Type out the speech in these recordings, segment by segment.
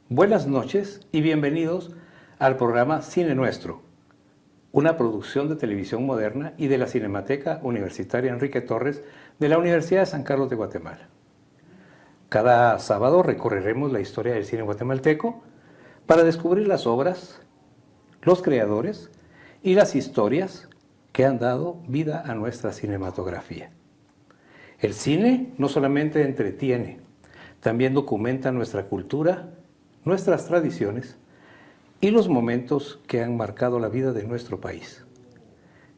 Buenas noches y bienvenidos al programa Cine Nuestro, una producción de televisión moderna y de la Cinemateca Universitaria Enrique Torres de la Universidad de San Carlos de Guatemala. Cada sábado recorreremos la historia del cine guatemalteco para descubrir las obras, los creadores y las historias que han dado vida a nuestra cinematografía. El cine no solamente entretiene, también documenta nuestra cultura, nuestras tradiciones y los momentos que han marcado la vida de nuestro país.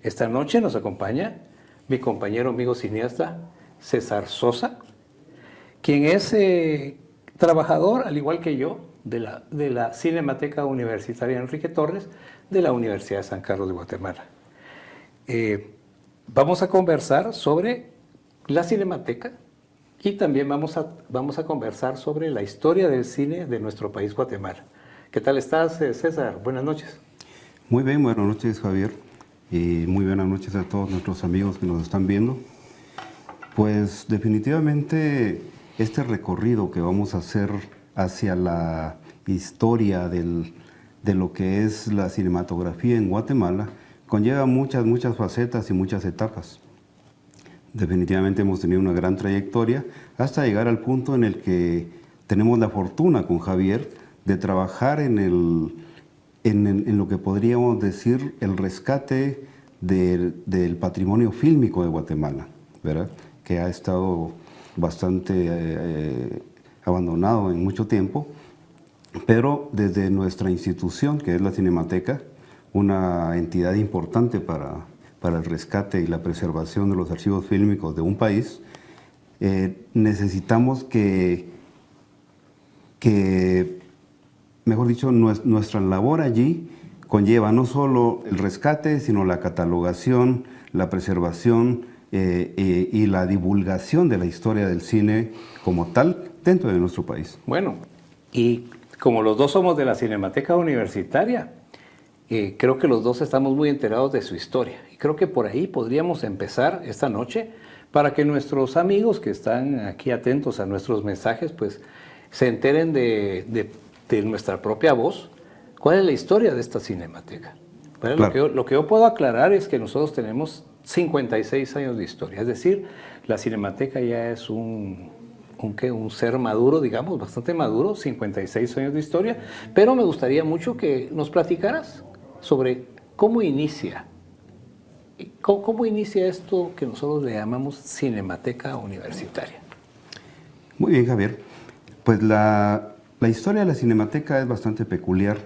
Esta noche nos acompaña mi compañero amigo cineasta César Sosa, quien es trabajador, al igual que yo, de la Cinemateca Universitaria Enrique Torres de la Universidad de San Carlos de Guatemala. Vamos a conversar sobre la Cinemateca y también vamos a conversar sobre la historia del cine de nuestro país, Guatemala. ¿Qué tal estás, César? Buenas noches. Muy bien, buenas noches, Javier. Y muy buenas noches a todos nuestros amigos que nos están viendo. Pues definitivamente este recorrido que vamos a hacer hacia la historia de lo que es la cinematografía en Guatemala conlleva muchas facetas y muchas etapas. Definitivamente hemos tenido una gran trayectoria hasta llegar al punto en el que tenemos la fortuna con Javier de trabajar en lo que podríamos decir el rescate del patrimonio fílmico de Guatemala, ¿verdad? Que ha estado bastante abandonado en mucho tiempo, pero desde nuestra institución, que es la Cinemateca, una entidad importante para el rescate y la preservación de los archivos fílmicos de un país, necesitamos mejor dicho, nuestra labor allí conlleva no solo el rescate, sino la catalogación, la preservación y la divulgación de la historia del cine como tal dentro de nuestro país. Bueno, y como los dos somos de la Cinemateca Universitaria, creo que los dos estamos muy enterados de su historia. Y creo que por ahí podríamos empezar esta noche para que nuestros amigos que están aquí atentos a nuestros mensajes, pues se enteren de nuestra propia voz, cuál es la historia de esta Cinemateca. Bueno, claro. Lo que yo puedo aclarar es que nosotros tenemos 56 años de historia, es decir, la Cinemateca ya es un ser maduro, digamos, bastante maduro, 56 años de historia, pero me gustaría mucho que nos platicaras sobre cómo inicia esto que nosotros le llamamos Cinemateca Universitaria. Muy bien, Javier. Pues la historia de la Cinemateca es bastante peculiar,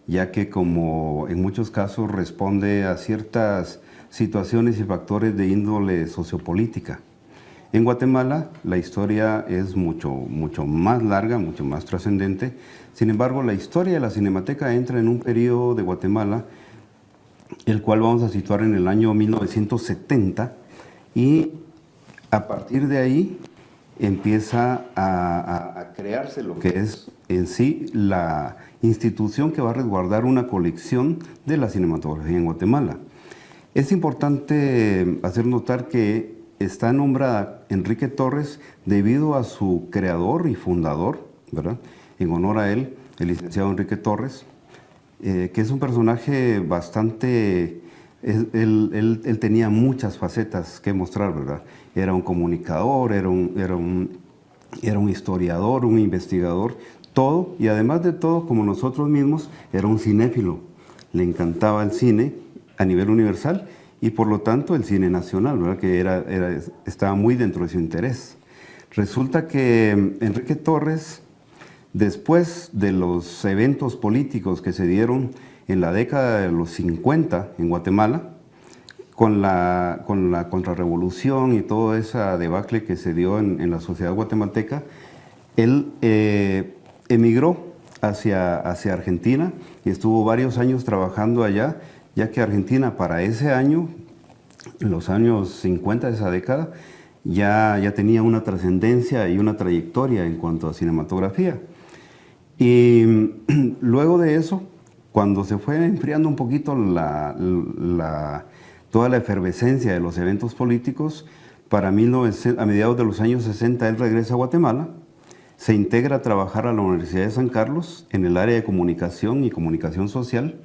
ya que como en muchos casos responde a ciertas situaciones y factores de índole sociopolítica. En Guatemala la historia es mucho más larga, mucho más trascendente. Sin embargo, la historia de la Cinemateca entra en un periodo de Guatemala, el cual vamos a situar en el año 1970, y a partir de ahí empieza a crearse lo que es en sí la institución que va a resguardar una colección de la cinematografía en Guatemala. Es importante hacer notar que está nombrada Enrique Torres debido a su creador y fundador, ¿verdad? En honor a él, el licenciado Enrique Torres, que es un personaje bastante... Él tenía muchas facetas que mostrar, ¿verdad? Era un comunicador, era un historiador, un investigador, todo, y además de todo, como nosotros mismos, era un cinéfilo. Le encantaba el cine a nivel universal y por lo tanto el cine nacional, ¿verdad? Que estaba muy dentro de su interés. Resulta que Enrique Torres, después de los eventos políticos que se dieron en la década de los 50 en Guatemala, con la contrarrevolución y toda esa debacle que se dio en la sociedad guatemalteca, él emigró hacia Argentina y estuvo varios años trabajando allá, ya que Argentina para ese año, en los años 50 de esa década, ya tenía una trascendencia y una trayectoria en cuanto a cinematografía. Y luego de eso, cuando se fue enfriando un poquito toda la efervescencia de los eventos políticos, a mediados de los años 60 él regresa a Guatemala, se integra a trabajar a la Universidad de San Carlos en el área de comunicación y comunicación social,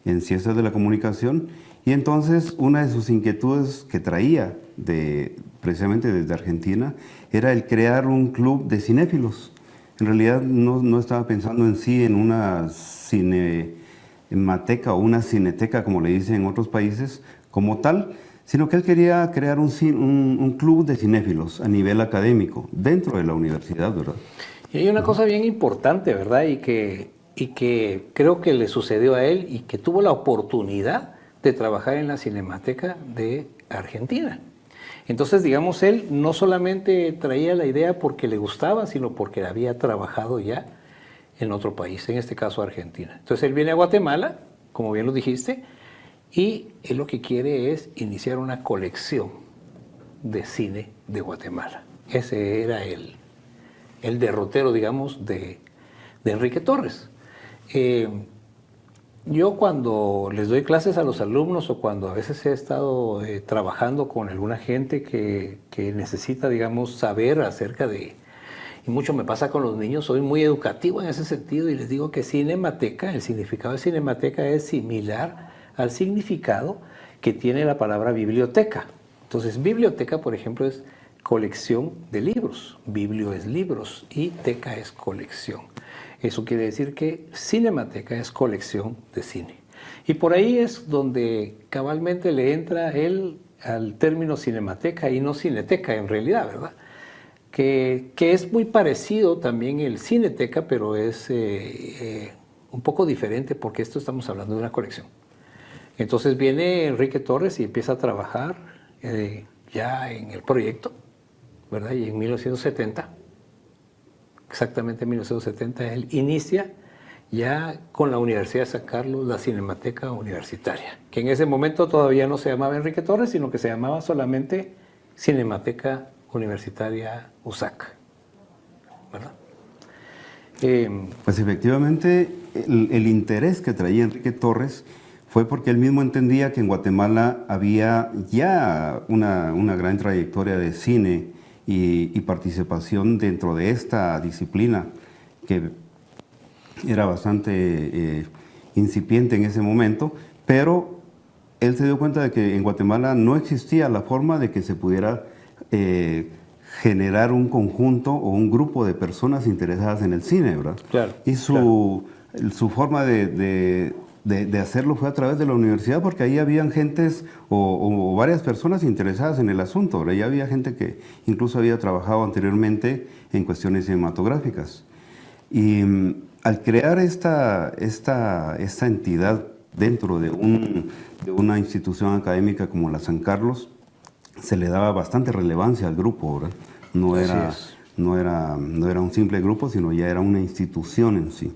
en ciencias de la comunicación, y entonces una de sus inquietudes que traía precisamente desde Argentina era el crear un club de cinéfilos. En realidad no estaba pensando en sí en una cinemateca o una cineteca, como le dicen en otros países, como tal, sino que él quería crear un club de cinéfilos a nivel académico, dentro de la universidad, ¿verdad? Y hay una cosa bien importante, ¿verdad? Y que creo que le sucedió a él y que tuvo la oportunidad de trabajar en la Cinemateca de Argentina. Entonces, digamos, él no solamente traía la idea porque le gustaba, sino porque había trabajado ya en otro país, en este caso Argentina. Entonces, él viene a Guatemala, como bien lo dijiste, y él lo que quiere es iniciar una colección de cine de Guatemala. Ese era el derrotero, digamos, de Enrique Torres. Yo cuando les doy clases a los alumnos o cuando a veces he estado trabajando con alguna gente que necesita, digamos, saber acerca de, y mucho me pasa con los niños, soy muy educativo en ese sentido y les digo que cinemateca, el significado de cinemateca es similar al significado que tiene la palabra biblioteca. Entonces, biblioteca, por ejemplo, es colección de libros, biblio es libros y teca es colección. Eso quiere decir que cinemateca es colección de cine. Y por ahí es donde cabalmente le entra él al término cinemateca y no cineteca en realidad, ¿verdad? Que es muy parecido también el cineteca, pero es un poco diferente porque esto estamos hablando de una colección. Entonces viene Enrique Torres y empieza a trabajar ya en el proyecto, ¿verdad? Y en 1970, exactamente en 1970, él inicia ya con la Universidad de San Carlos la Cinemateca Universitaria, que en ese momento todavía no se llamaba Enrique Torres, sino que se llamaba solamente Cinemateca Universitaria USAC, ¿verdad? Pues efectivamente, el interés que traía Enrique Torres fue porque él mismo entendía que en Guatemala había ya una gran trayectoria de cine y participación dentro de esta disciplina que era bastante incipiente en ese momento, pero él se dio cuenta de que en Guatemala no existía la forma de que se pudiera generar un conjunto o un grupo de personas interesadas en el cine, ¿verdad? Claro. Y su forma de hacerlo fue a través de la universidad, porque ahí habían gentes o varias personas interesadas en el asunto, ¿verdad? Ya había gente que incluso había trabajado anteriormente en cuestiones cinematográficas. Y al crear esta entidad dentro de una institución académica como la San Carlos, se le daba bastante relevancia al grupo, ¿verdad? No era un simple grupo, sino ya era una institución en sí.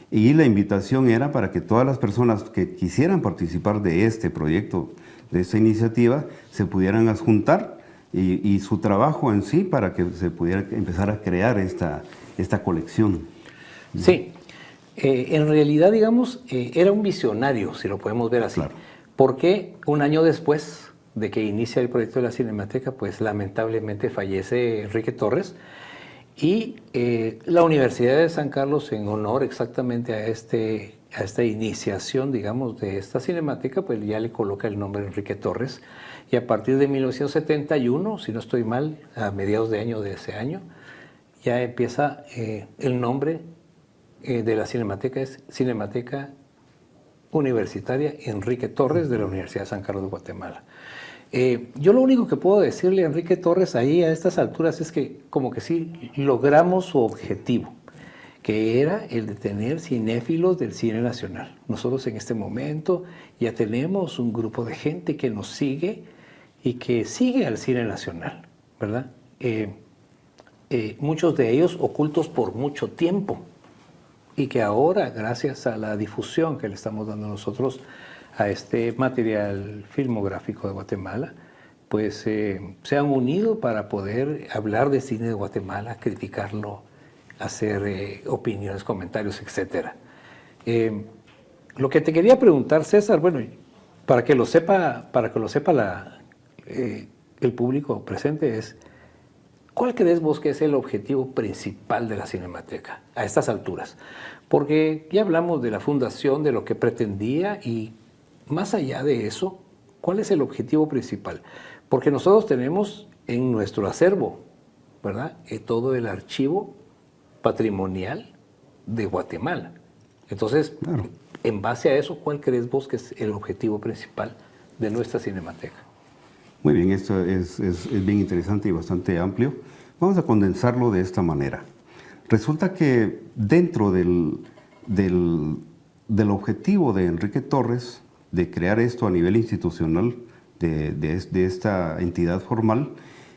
Y la invitación era para que todas las personas que quisieran participar de este proyecto, de esta iniciativa, se pudieran adjuntar y su trabajo en sí para que se pudiera empezar a crear esta colección. Sí, en realidad, digamos, era un visionario, si lo podemos ver así, Claro. Porque un año después de que inicia el proyecto de la Cinemateca, pues lamentablemente fallece Enrique Torres y la Universidad de San Carlos, en honor exactamente a esta iniciación, digamos, de esta Cinemateca, pues ya le coloca el nombre de Enrique Torres y a partir de 1971, si no estoy mal, a mediados de año de ese año, ya empieza el nombre de la Cinemateca, es Cinemateca Universitaria Enrique Torres de la Universidad de San Carlos de Guatemala. Yo lo único que puedo decirle a Enrique Torres ahí a estas alturas es que como que sí logramos su objetivo, que era el de tener cinéfilos del cine nacional. Nosotros en este momento ya tenemos un grupo de gente que nos sigue y que sigue al cine nacional, ¿verdad? Muchos de ellos ocultos por mucho tiempo y que ahora, gracias a la difusión que le estamos dando nosotros a este material filmográfico de Guatemala, pues se han unido para poder hablar de cine de Guatemala, criticarlo, hacer opiniones, comentarios, etc. Lo que te quería preguntar, César, bueno, para que lo sepa el público presente, es ¿Cuál crees vos que es el objetivo principal de la Cinemateca a estas alturas? Porque ya hablamos de la fundación, de lo que pretendía y más allá de eso, ¿cuál es el objetivo principal? Porque nosotros tenemos en nuestro acervo, ¿verdad? Todo el archivo patrimonial de Guatemala. Entonces, claro, en base a eso, ¿cuál crees vos que es el objetivo principal de nuestra Cinemateca? Muy bien, esto es bien interesante y bastante amplio. Vamos a condensarlo de esta manera. Resulta que dentro del objetivo de Enrique Torres de crear esto a nivel institucional de esta entidad formal,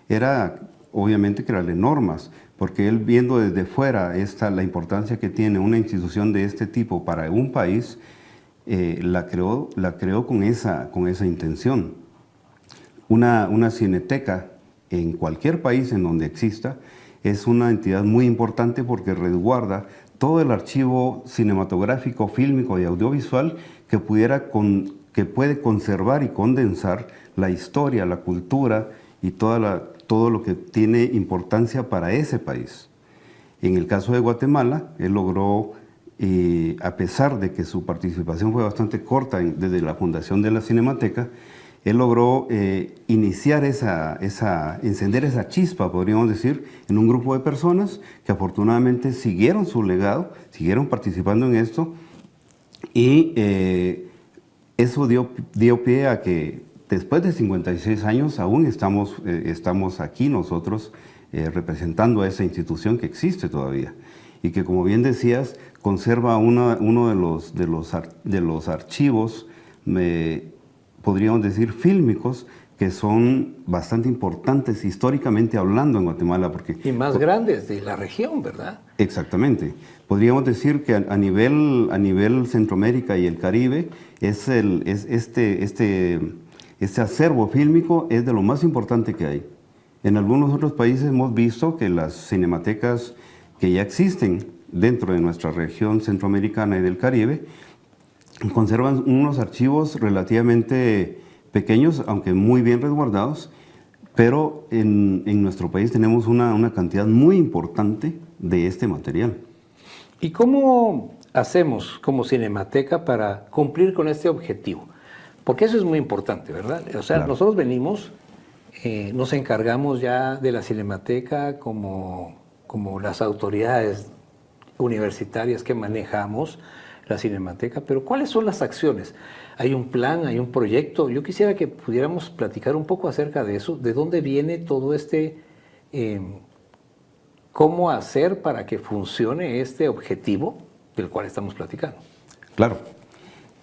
era obviamente crearle normas, porque él viendo desde fuera la importancia que tiene una institución de este tipo para un país, la creó con esa intención. Una cineteca en cualquier país en donde exista es una entidad muy importante porque resguarda todo el archivo cinematográfico, fílmico y audiovisual que puede conservar y condensar la historia, la cultura y todo lo que tiene importancia para ese país. En el caso de Guatemala, él logró, a pesar de que su participación fue bastante corta desde la fundación de la Cinemateca, él logró iniciar encender esa chispa, podríamos decir, en un grupo de personas que afortunadamente siguieron su legado, siguieron participando en esto, y eso dio pie a que después de 56 años aún estamos aquí nosotros representando a esa institución que existe todavía y que, como bien decías, conserva uno de los archivos, podríamos decir, fílmicos, que son bastante importantes históricamente hablando en Guatemala. Y más grandes de la región, ¿verdad? Exactamente. Podríamos decir que a nivel Centroamérica y el Caribe, este acervo fílmico es de lo más importante que hay. En algunos otros países hemos visto que las cinematecas que ya existen dentro de nuestra región centroamericana y del Caribe conservan unos archivos relativamente pequeños, aunque muy bien resguardados, pero en nuestro país tenemos una cantidad muy importante de este material. ¿Y cómo hacemos como Cinemateca para cumplir con este objetivo? Porque eso es muy importante, ¿verdad? O sea, claro, nosotros venimos, nos encargamos ya de la Cinemateca como las autoridades universitarias que manejamos la Cinemateca, pero ¿cuáles son las acciones? ¿Hay un plan, hay un proyecto? Yo quisiera que pudiéramos platicar un poco acerca de eso, de dónde viene todo cómo hacer para que funcione este objetivo del cual estamos platicando. Claro,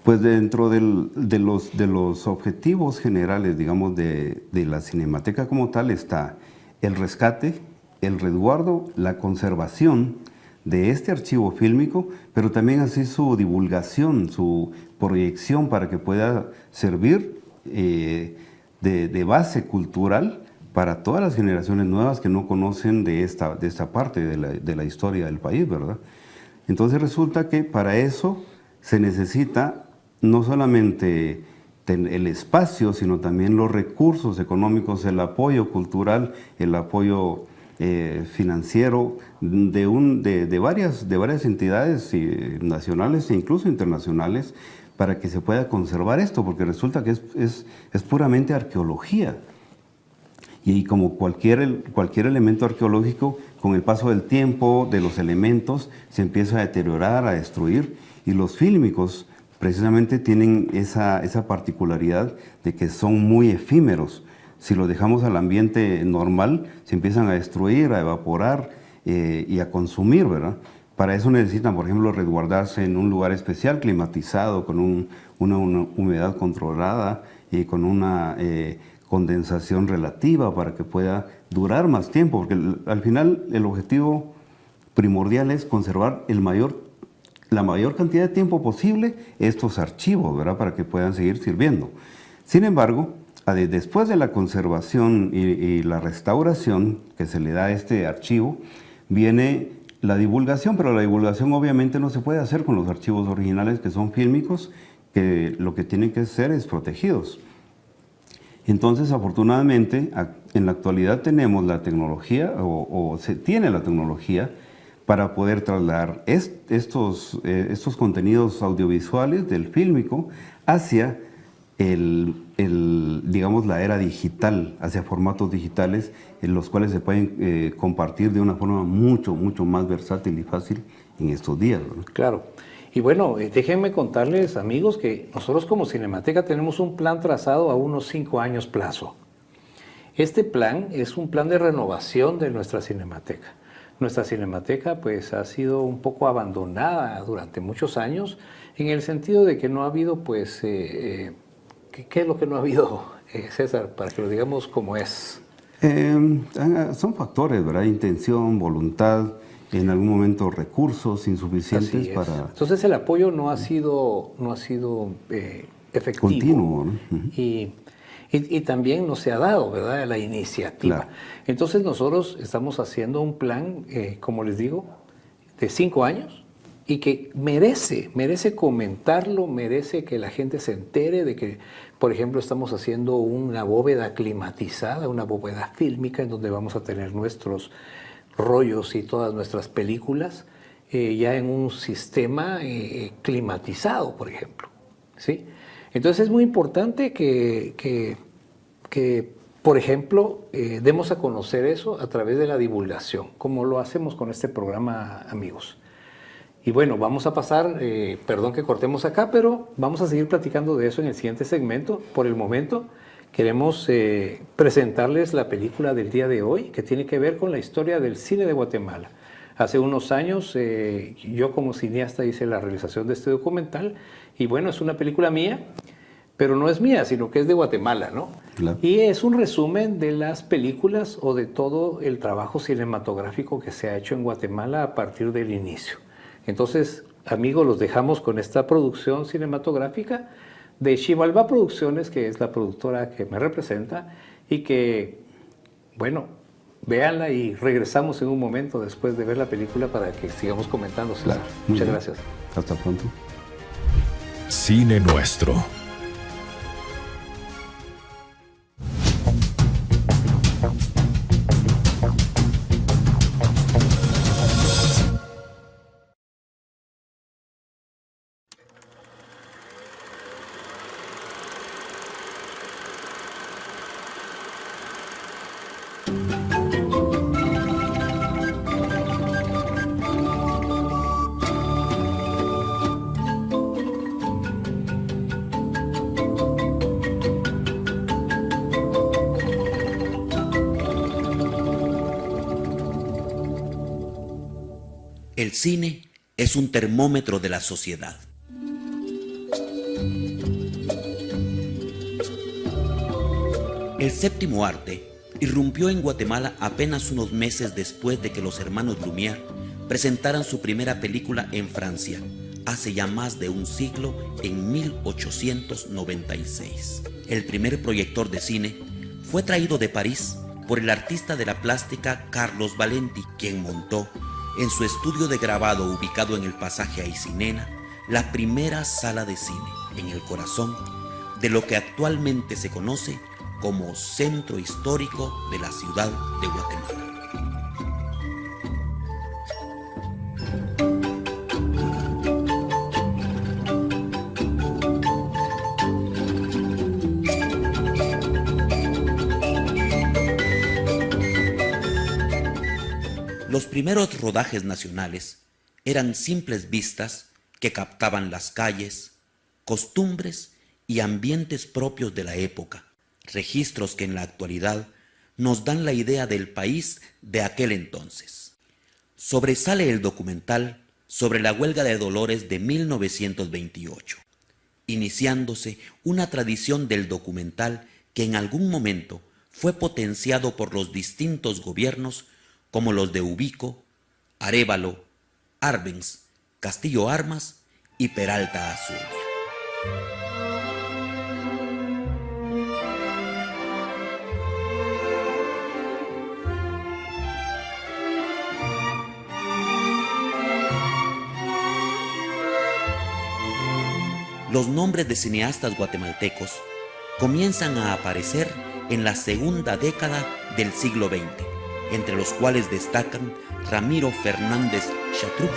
pues dentro de los objetivos generales, digamos, de la Cinemateca como tal está el rescate, el resguardo, la conservación de este archivo fílmico, pero también así su divulgación, su proyección para que pueda servir de base cultural para todas las generaciones nuevas que no conocen de esta parte de la historia del país, ¿verdad? Entonces resulta que para eso se necesita no solamente el espacio, sino también los recursos económicos, el apoyo cultural, el apoyo financiero de varias entidades nacionales e incluso internacionales para que se pueda conservar esto, porque resulta que es puramente arqueología. Y como cualquier elemento arqueológico, con el paso del tiempo, de los elementos, se empieza a deteriorar, a destruir, y los fílmicos precisamente tienen esa particularidad de que son muy efímeros. Si los dejamos al ambiente normal, se empiezan a destruir, a evaporar y a consumir, ¿verdad? Para eso necesitan, por ejemplo, resguardarse en un lugar especial, climatizado, con una humedad controlada y con una condensación relativa para que pueda durar más tiempo, porque al final el objetivo primordial es conservar la mayor cantidad de tiempo posible estos archivos, ¿verdad? Para que puedan seguir sirviendo. Sin embargo, después de la conservación y la restauración que se le da a este archivo, viene la divulgación, pero la divulgación obviamente no se puede hacer con los archivos originales que son fílmicos, que lo que tienen que ser es protegidos. Entonces, afortunadamente, en la actualidad tenemos la tecnología o se tiene la tecnología para poder trasladar estos contenidos audiovisuales del fílmico hacia digamos, la era digital, hacia formatos digitales en los cuales se pueden compartir de una forma mucho más versátil y fácil en estos días, ¿no? Claro. Y bueno, déjenme contarles, amigos, que nosotros como Cinemateca tenemos un plan trazado a unos 5 años plazo. Este plan es un plan de renovación de nuestra Cinemateca. Nuestra Cinemateca pues ha sido un poco abandonada durante muchos años en el sentido de que no ha habido pues... ¿Qué es lo que no ha habido, César, para que lo digamos como es? Son factores, ¿verdad? Intención, voluntad, en algún momento recursos insuficientes para... Entonces el apoyo no ha sido efectivo. Continuo, ¿no? Y también no se ha dado, ¿verdad?, la iniciativa. Claro. Entonces nosotros estamos haciendo un plan, como les digo, de 5 años y que merece comentarlo, merece que la gente se entere de que, por ejemplo, estamos haciendo una bóveda climatizada, una bóveda fílmica en donde vamos a tener nuestros rollos y todas nuestras películas ya en un sistema climatizado, por ejemplo, ¿sí? Entonces es muy importante que por ejemplo, demos a conocer eso a través de la divulgación, como lo hacemos con este programa, amigos. Y bueno, vamos a pasar, perdón que cortemos acá, pero vamos a seguir platicando de eso en el siguiente segmento. Por el momento, queremos presentarles la película del día de hoy, que tiene que ver con la historia del cine de Guatemala. Hace unos años, yo como cineasta hice la realización de este documental, y bueno, es una película mía, pero no es mía, sino que es de Guatemala, ¿no? Claro. Y es un resumen de las películas o de todo el trabajo cinematográfico que se ha hecho en Guatemala a partir del inicio. Entonces, amigos, los dejamos con esta producción cinematográfica de Xibalbá Producciones, que es la productora que me representa, y que, bueno, véanla y regresamos en un momento después de ver la película para que sigamos comentando. Claro. Muchas gracias. Hasta pronto. Cine Nuestro. El cine es un termómetro de la sociedad. El séptimo arte irrumpió en Guatemala apenas unos meses después de que los hermanos Lumière presentaran su primera película en Francia, hace ya más de un siglo, en 1896. El primer proyector de cine fue traído de París por el artista de la plástica Carlos Valenti, quien montó en su estudio de grabado ubicado en el pasaje Aycinena la primera sala de cine en el corazón de lo que actualmente se conoce como Centro Histórico de la Ciudad de Guatemala. Los primeros rodajes nacionales eran simples vistas que captaban las calles, costumbres y ambientes propios de la época, registros que en la actualidad nos dan la idea del país de aquel entonces. Sobresale el documental sobre la huelga de Dolores de 1928, iniciándose una tradición del documental que en algún momento fue potenciado por los distintos gobiernos como los de Ubico, Arévalo, Arbenz, Castillo Armas y Peralta Azurdia. Los nombres de cineastas guatemaltecos comienzan a aparecer en la segunda década del siglo XX, entre los cuales destacan Ramiro Fernández Chatruch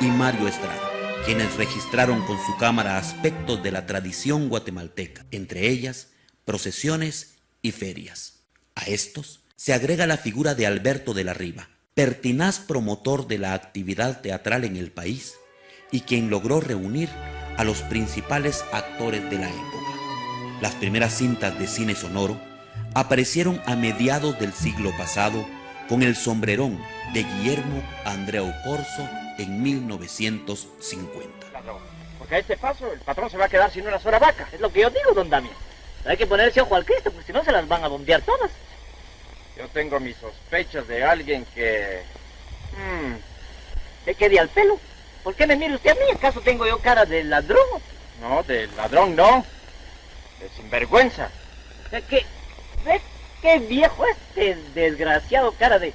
y Mario Estrada, quienes registraron con su cámara aspectos de la tradición guatemalteca, entre ellas procesiones y ferias. A estos se agrega la figura de Alberto de la Riva, pertinaz promotor de la actividad teatral en el país y quien logró reunir a los principales actores de la época. Las primeras cintas de cine sonoro aparecieron a mediados del siglo pasado con El sombrerón de Guillermo Andreu Corzo en 1950. Porque a este paso el patrón se va a quedar sin una sola vaca. Es lo que yo digo, don Damián. Hay que ponerse ojo al Cristo, porque si no se las van a bombear todas. Yo tengo mis sospechas de alguien que... ¿De qué de al pelo? ¿Por qué me mira usted a mí? ¿Acaso tengo yo cara de ladrón? No, de ladrón no. De sinvergüenza. ¿Qué viejo este desgraciado cara de...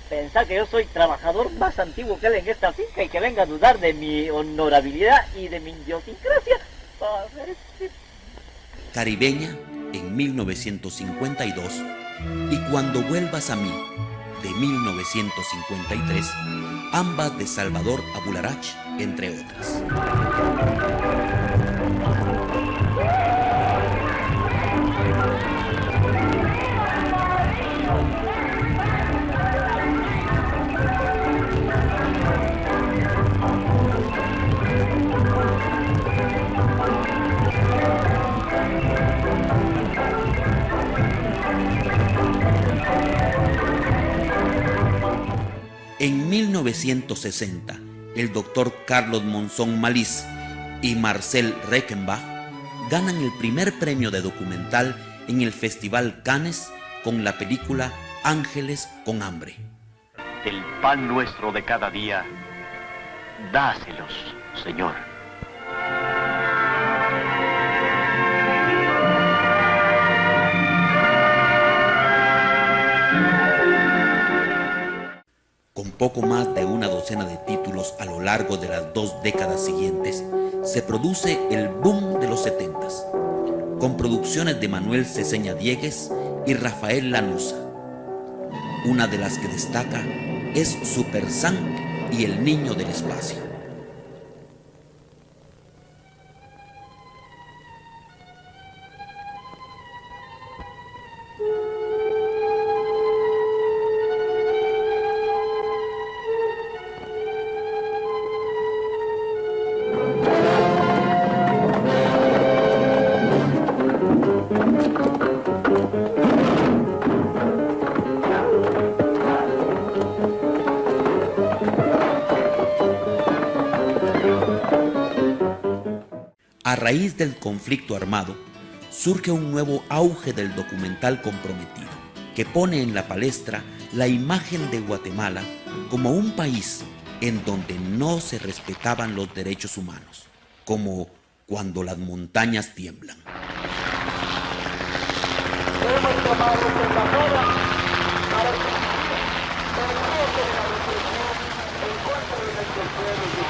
Pensar que yo soy trabajador más antiguo que él en esta finca y que venga a dudar de mi honorabilidad y de mi idiosincrasia. Caribeña en 1952 y Cuando vuelvas a mí de 1953, ambas de Salvador Abularach, entre otras. En 1960, el doctor Carlos Monzón Maliz y Marcel Reckenbach ganan el primer premio de documental en el Festival Cannes con la película Ángeles con hambre. El pan nuestro de cada día, dáselos, Señor. Con poco más de una docena de títulos a lo largo de las 2 décadas siguientes, se produce el boom de los 70s, con producciones de Manuel Ceseña Diegues y Rafael Lanuza. Una de las que destaca es Super Sam y El niño del espacio. A raíz del conflicto armado, surge un nuevo auge del documental comprometido, que pone en la palestra la imagen de Guatemala como un país en donde no se respetaban los derechos humanos, como Cuando las montañas tiemblan. Hemos tomado esta hora para en contra de nuestros pueblos y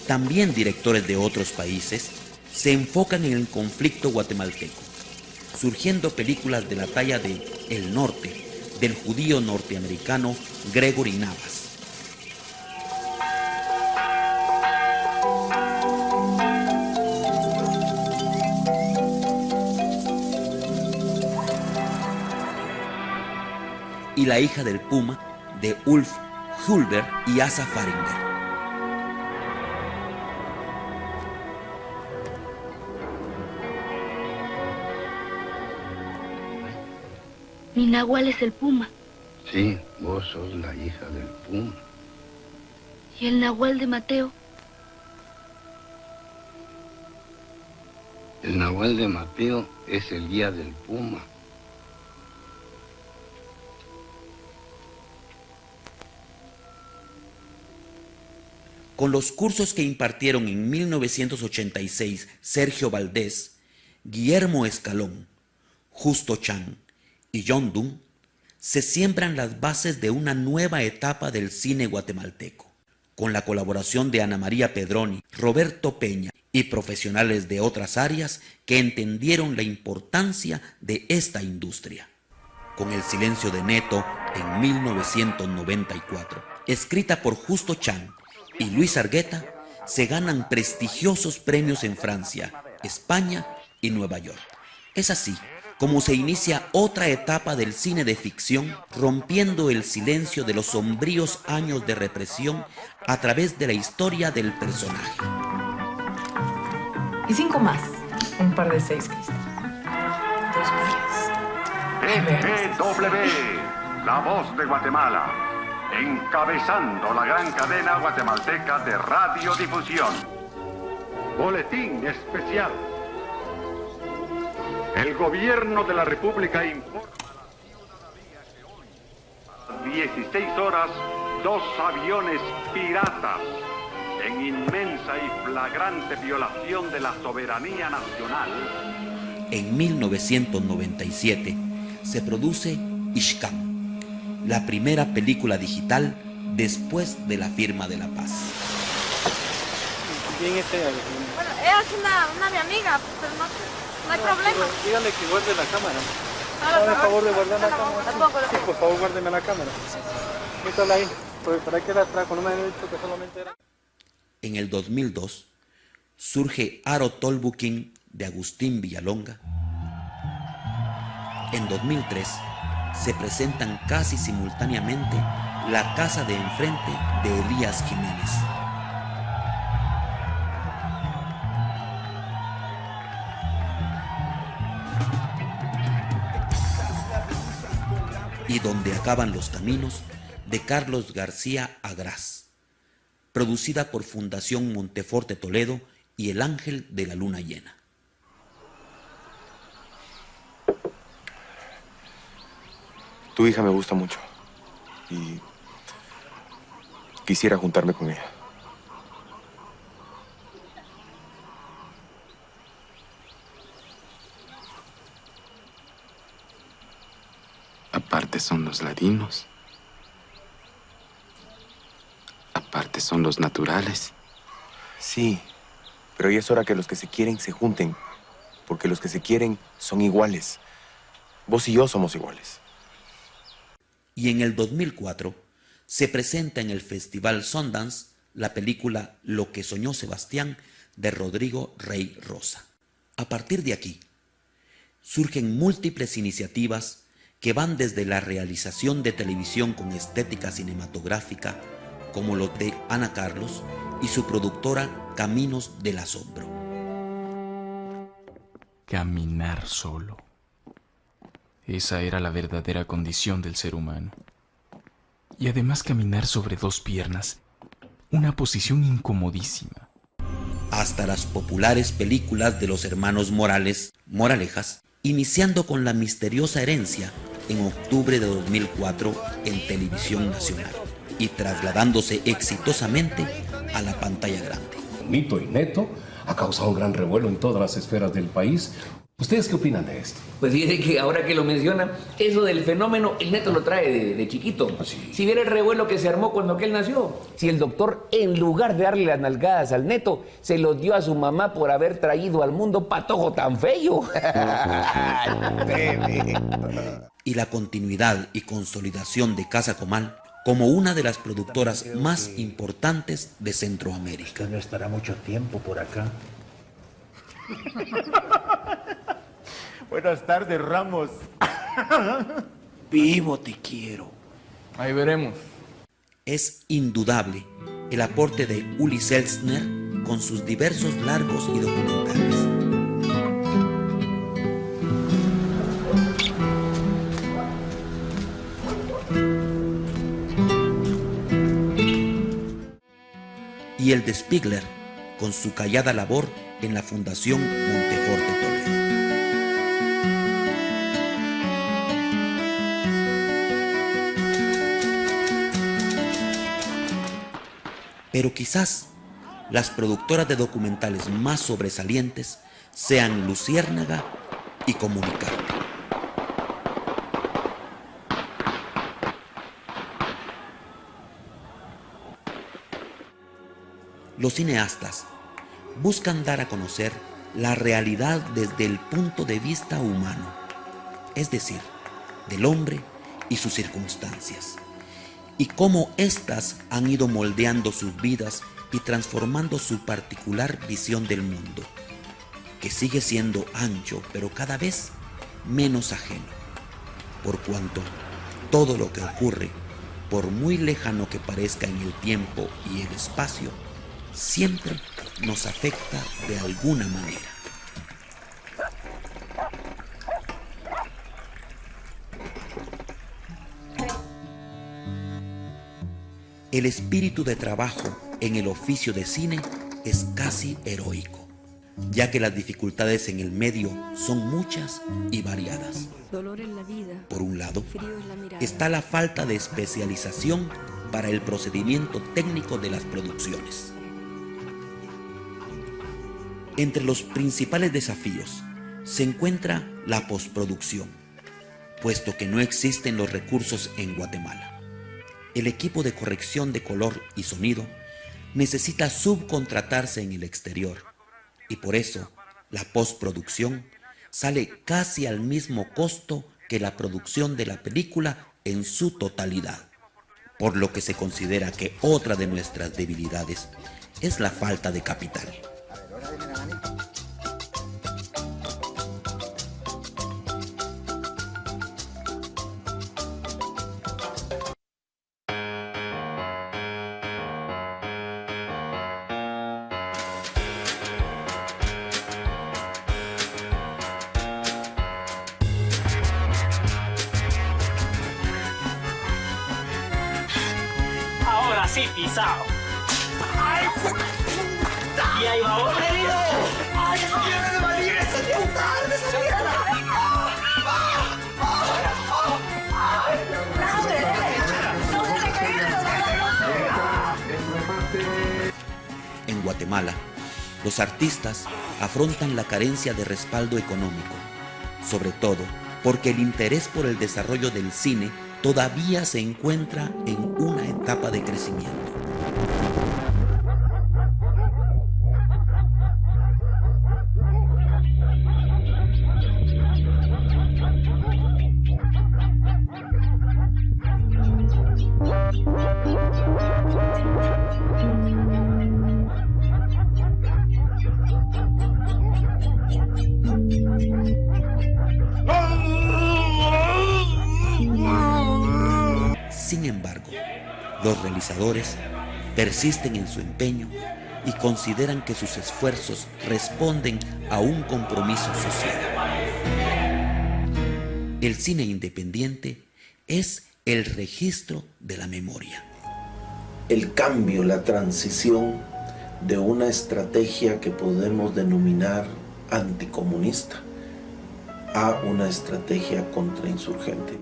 También directores de otros países se enfocan en el conflicto guatemalteco, surgiendo películas de la talla de El Norte, del judío norteamericano Gregory Navas. Y La hija del puma, de Ulf Hulber y Asa Faringer. Mi nahual es el puma. Sí, vos sos la hija del puma. ¿Y el nahual de Mateo? El nahual de Mateo es el guía del puma. Con los cursos que impartieron en 1986 Sergio Valdés, Guillermo Escalón, Justo Chan y John Dunn, se siembran las bases de una nueva etapa del cine guatemalteco, con la colaboración de Ana María Pedroni, Roberto Peña y profesionales de otras áreas que entendieron la importancia de esta industria. Con El silencio de Neto en 1994, escrita por Justo Chan y Luis Argueta, se ganan prestigiosos premios en Francia, España y Nueva York. Es así como se inicia otra etapa del cine de ficción, rompiendo el silencio de los sombríos años de represión a través de la historia del personaje. Y 5 más. Un par de 6, Cristian. 2 pares. EGW, la voz de Guatemala, encabezando la gran cadena guatemalteca de radiodifusión. Boletín especial. El gobierno de la República informa a la ciudadanía que hoy, a las 16 horas, 2 aviones piratas, en inmensa y flagrante violación de la soberanía nacional. En 1997 se produce Ixcán, la primera película digital después de la firma de la paz. ¿Quién es ella? Bueno, ella es una mi amiga, pero no hay problema. Dígale que guarde la cámara. Por favor de guardar la cámara. Sí, por favor guárdeme la cámara. Métala ahí. ¿Para qué la trajo? No me han dicho que solamente era. En el 2002 surge Aro Tolbuquín de Agustín Villalonga. En 2003 se presentan casi simultáneamente La casa de enfrente de Elías Jiménez. Y Donde acaban los caminos de Carlos García Agraz, producida por Fundación Monteforte Toledo y El Ángel de la Luna Llena. Tu hija me gusta mucho y quisiera juntarme con ella. Aparte son los ladinos. Aparte son los naturales. Sí, pero ya es hora que los que se quieren se junten, porque los que se quieren son iguales. Vos y yo somos iguales. Y en el 2004 se presenta en el Festival Sundance la película Lo que soñó Sebastián de Rodrigo Rey Rosa. A partir de aquí surgen múltiples iniciativas que van desde la realización de televisión con estética cinematográfica, como lo de Ana Carlos y su productora Caminos del Asombro. Caminar solo. Esa era la verdadera condición del ser humano. Y además caminar sobre 2 piernas, una posición incomodísima. Hasta las populares películas de los hermanos Morales, Moralejas, iniciando con La misteriosa herencia en octubre de 2004 en Televisión Nacional y trasladándose exitosamente a la pantalla grande. Nito y Neto ha causado un gran revuelo en todas las esferas del país. ¿Ustedes qué opinan de esto? Pues fíjese que ahora que lo menciona, eso del fenómeno, el Neto lo trae de chiquito. Sí. Si viera el revuelo que se armó cuando aquel nació. Si el doctor, en lugar de darle las nalgadas al Neto, se los dio a su mamá por haber traído al mundo patojo tan feo. Y la continuidad y consolidación de Casa Comal como una de las productoras más importantes de Centroamérica. Usted no estará mucho tiempo por acá. Buenas tardes, Ramos. Vivo te quiero. Ahí veremos. Es indudable el aporte de Uli Seltzner con sus diversos largos y documentales. Y el de Spiegler con su callada labor en la Fundación Monteforte Toledo. Pero quizás las productoras de documentales más sobresalientes sean Luciérnaga y Comunicarte. Los cineastas buscan dar a conocer la realidad desde el punto de vista humano, es decir, del hombre y sus circunstancias, y cómo éstas han ido moldeando sus vidas y transformando su particular visión del mundo, que sigue siendo ancho, pero cada vez menos ajeno, por cuanto todo lo que ocurre, por muy lejano que parezca en el tiempo y el espacio, siempre nos afecta de alguna manera. El espíritu de trabajo en el oficio de cine es casi heroico, ya que las dificultades en el medio son muchas y variadas. Dolor en la vida. Por un lado, Frío en la mirada. está la falta de especialización para el procedimiento técnico de las producciones. Entre los principales desafíos se encuentra la postproducción, puesto que no existen los recursos en Guatemala. El equipo de corrección de color y sonido necesita subcontratarse en el exterior, y por eso la postproducción sale casi al mismo costo que la producción de la película en su totalidad, por lo que se considera que otra de nuestras debilidades es la falta de capital. Ahora sí, pisado. ¡Ay, y ahí va otro herido! ¡Ay, eso viene de María! ¡Esa puta! ¡Esa mierda! En Guatemala, los artistas afrontan la carencia de respaldo económico, sobre todo porque el interés por el desarrollo del cine todavía se encuentra en una etapa de crecimiento. Sin embargo, los realizadores persisten en su empeño y consideran que sus esfuerzos responden a un compromiso social. El cine independiente es el registro de la memoria. El cambio, la transición de una estrategia que podemos denominar anticomunista a una estrategia contrainsurgente.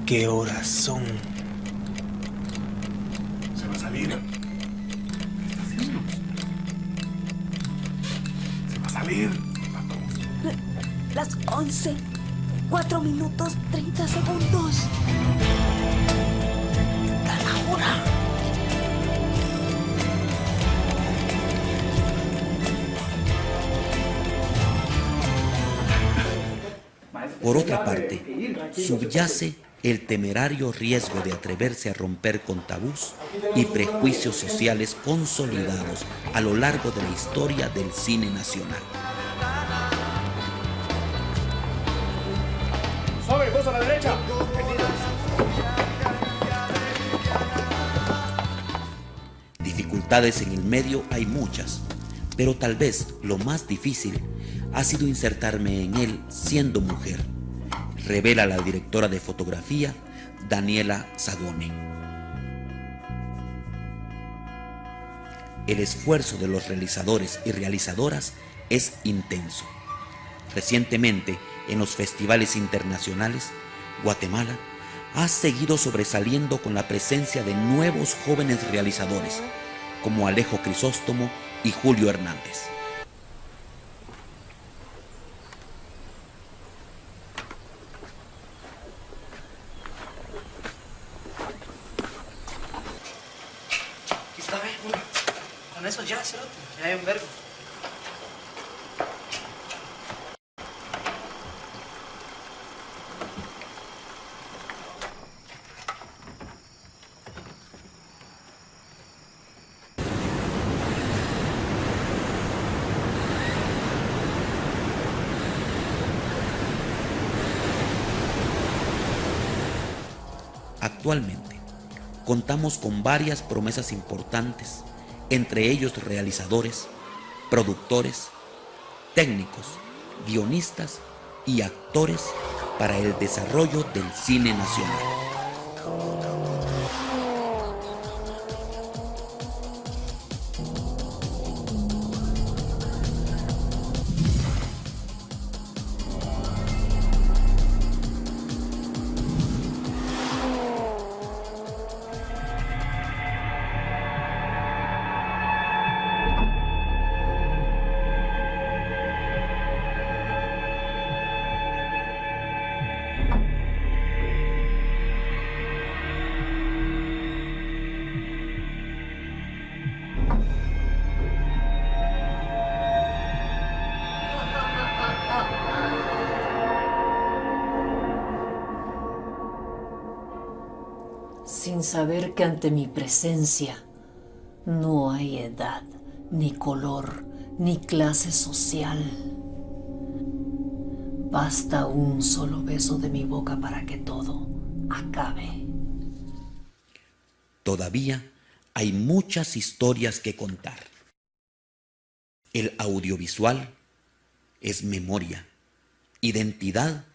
¿Qué horas son? Se va a salir. ¿Qué está haciendo? Se va a salir. Las 11, 4 minutos, 30 segundos. ¡A la hora! Por otra parte, subyace el temerario riesgo de atreverse a romper con tabús y prejuicios sociales consolidados a lo largo de la historia del cine nacional. ¡Suave, vos a la derecha! Dificultades en el medio hay muchas, pero tal vez lo más difícil ha sido insertarme en él siendo mujer, revela la directora de fotografía, Daniela Sagone. El esfuerzo de los realizadores y realizadoras es intenso. Recientemente, en los festivales internacionales, Guatemala ha seguido sobresaliendo con la presencia de nuevos jóvenes realizadores, como Alejo Crisóstomo y Julio Hernández. vergo. Actualmente, contamos con varias promesas importantes, entre ellos realizadores, productores, técnicos, guionistas y actores para el desarrollo del cine nacional. Sin saber que ante mi presencia no hay edad, ni color, ni clase social. Basta un solo beso de mi boca para que todo acabe. Todavía hay muchas historias que contar. El audiovisual es memoria, identidad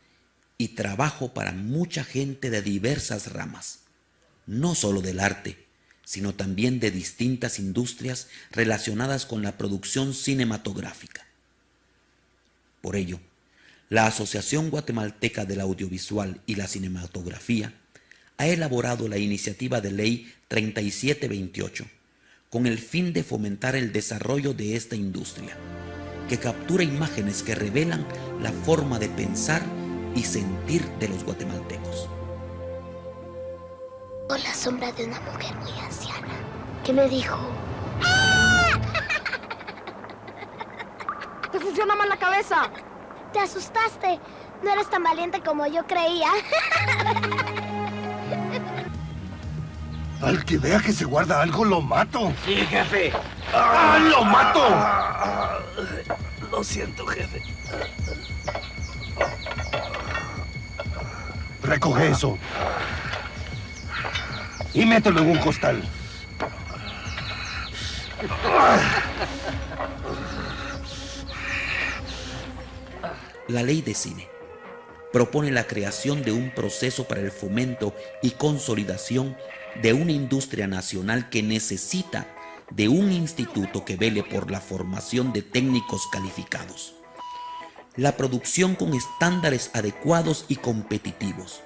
y trabajo para mucha gente de diversas ramas, no solo del arte, sino también de distintas industrias relacionadas con la producción cinematográfica. Por ello, la Asociación Guatemalteca del Audiovisual y la Cinematografía ha elaborado la iniciativa de ley 3728 con el fin de fomentar el desarrollo de esta industria, que captura imágenes que revelan la forma de pensar y sentir de los guatemaltecos. O la sombra de una mujer muy anciana que me dijo: ¡Te funciona mal la cabeza! Te asustaste. No eres tan valiente como yo creía. Al que vea que se guarda algo, lo mato. Sí, jefe. ¡Ah, lo mato! Lo siento, jefe. Recoge eso. Y mételo en un costal. La ley de cine propone la creación de un proceso para el fomento y consolidación de una industria nacional que necesita de un instituto que vele por la formación de técnicos calificados, la producción con estándares adecuados y competitivos,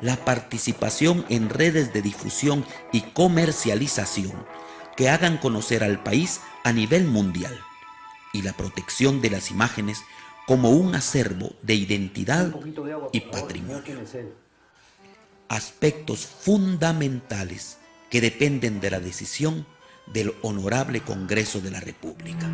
la participación en redes de difusión y comercialización que hagan conocer al país a nivel mundial, y la protección de las imágenes como un acervo de identidad y patrimonio. Aspectos fundamentales que dependen de la decisión del Honorable Congreso de la República.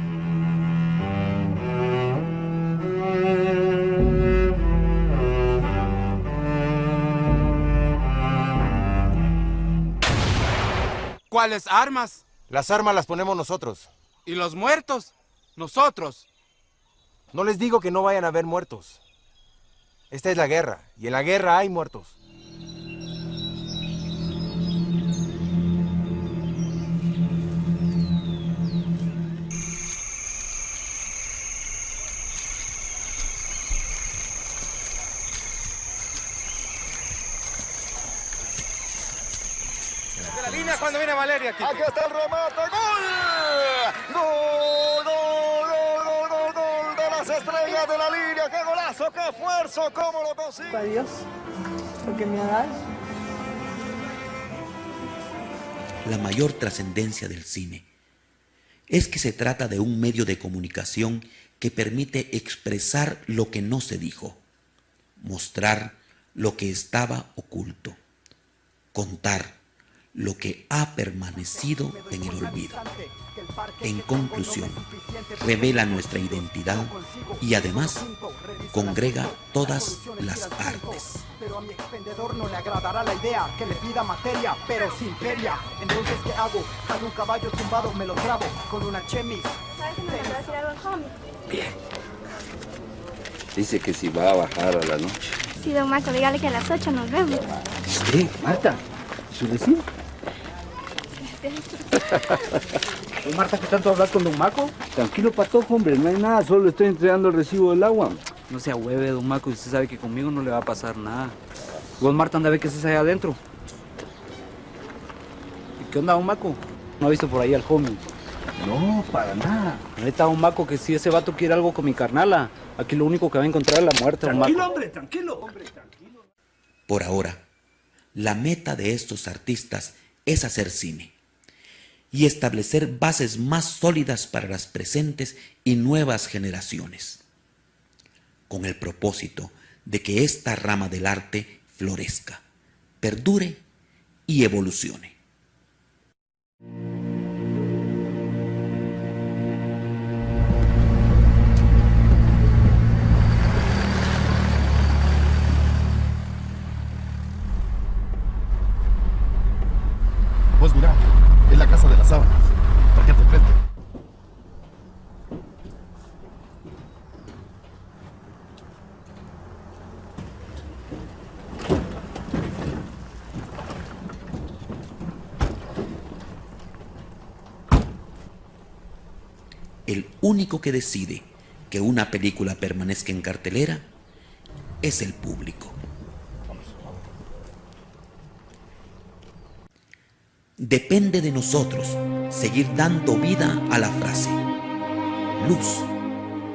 ¿Cuáles armas? Las armas las ponemos nosotros. ¿Y los muertos? Nosotros. No les digo que no vayan a haber muertos. Esta es la guerra, y en la guerra hay muertos. De la línea cuando viene Valeria aquí. Aquí está el remate. ¡Gol! ¡Gol, gol, gol, gol, gol de las estrellas de la línea! ¡Qué golazo, qué esfuerzo! ¿Cómo lo consigue? Adiós, porque me ha dado. La mayor trascendencia del cine es que se trata de un medio de comunicación que permite expresar lo que no se dijo, mostrar lo que estaba oculto, contar lo que ha permanecido en el olvido. En conclusión, revela nuestra identidad y además congrega todas las artes. Pero a mi expendedor no le agradará la idea que le pida materia, pero sin feria. Entonces, ¿qué hago? Hago un caballo tumbado, me lo trabo con una chemis. ¿Sabes si me mandó a decir algo al homie? Bien. Dice que si va a bajar a la noche. Sí, don Marco, dígale que a las 8 nos vemos. ¿Qué? Marta, ¿su vecino? Marta, ¿qué tanto hablas con don Maco? Tranquilo, Patojo, hombre, no hay nada, solo estoy entregando el recibo del agua. No sea hueve, don Maco, y usted sabe que conmigo no le va a pasar nada. Vos, Marta, anda a ver qué haces allá adentro. ¿Y qué onda, don Maco? ¿No ha visto por ahí al homie? No, para nada. Neta, don Maco, que si ese vato quiere algo con mi carnala, aquí lo único que va a encontrar es la muerte, don Maco. Tranquilo, hombre, tranquilo. Por ahora, la meta de estos artistas es hacer cine y establecer bases más sólidas para las presentes y nuevas generaciones, con el propósito de que esta rama del arte florezca, perdure y evolucione. Pues mira, es la casa de las sábanas. Parquete enfrente. El único que decide que una película permanezca en cartelera es el público. Depende de nosotros seguir dando vida a la frase: luz,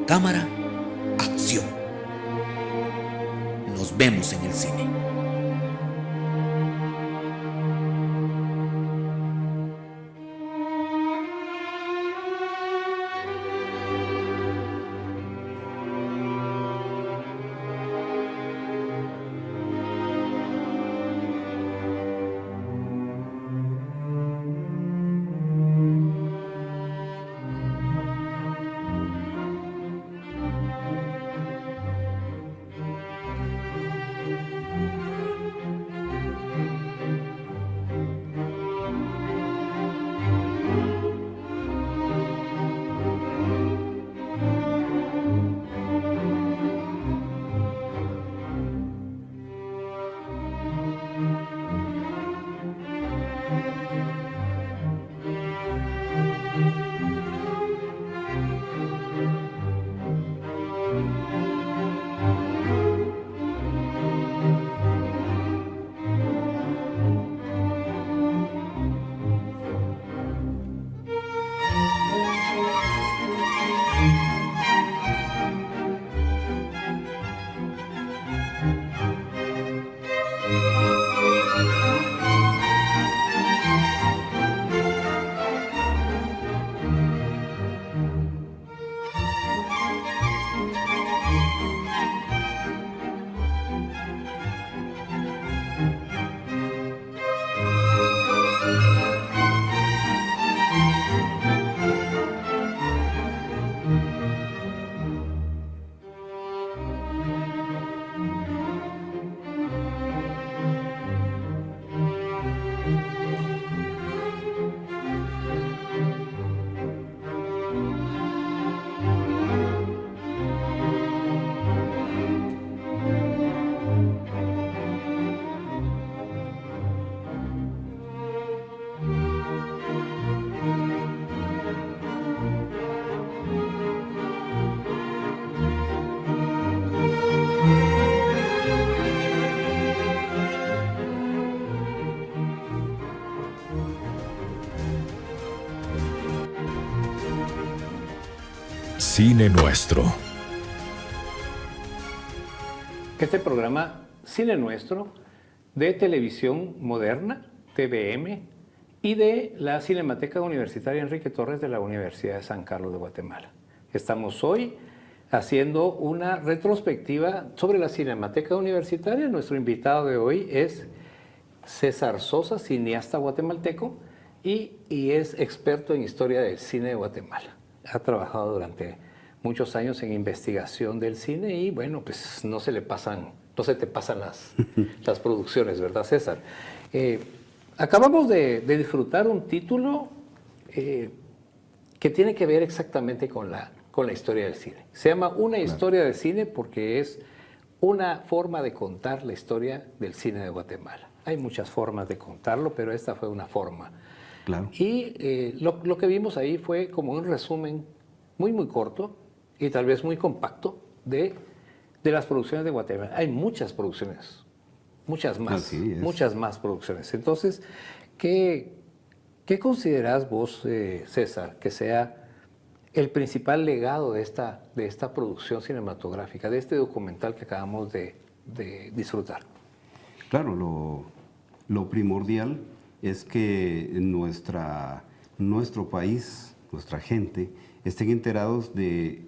cámara, acción. Nos vemos en el cine. Cine Nuestro. Este programa Cine Nuestro, de Televisión Moderna, TVM, y de la Cinemateca Universitaria Enrique Torres de la Universidad de San Carlos de Guatemala. Estamos hoy haciendo una retrospectiva sobre la Cinemateca Universitaria. Nuestro invitado de hoy es César Sosa, cineasta guatemalteco, y es experto en historia del cine de Guatemala. Ha trabajado durante muchos años en investigación del cine y bueno, pues no se te pasan las producciones, ¿verdad, César? Acabamos de disfrutar un título que tiene que ver exactamente con la historia del cine. Se llama Una historia del cine porque es una forma de contar la historia del cine de Guatemala. Hay muchas formas de contarlo, pero esta fue una forma. Claro. Y lo que vimos ahí fue como un resumen muy, muy corto y tal vez muy compacto de las producciones de Guatemala. Hay muchas producciones, muchas más producciones. Entonces, ¿qué considerás vos, César, que sea el principal legado de esta producción cinematográfica, de este documental que acabamos de disfrutar? Claro, lo primordial es que nuestro país, nuestra gente, estén enterados de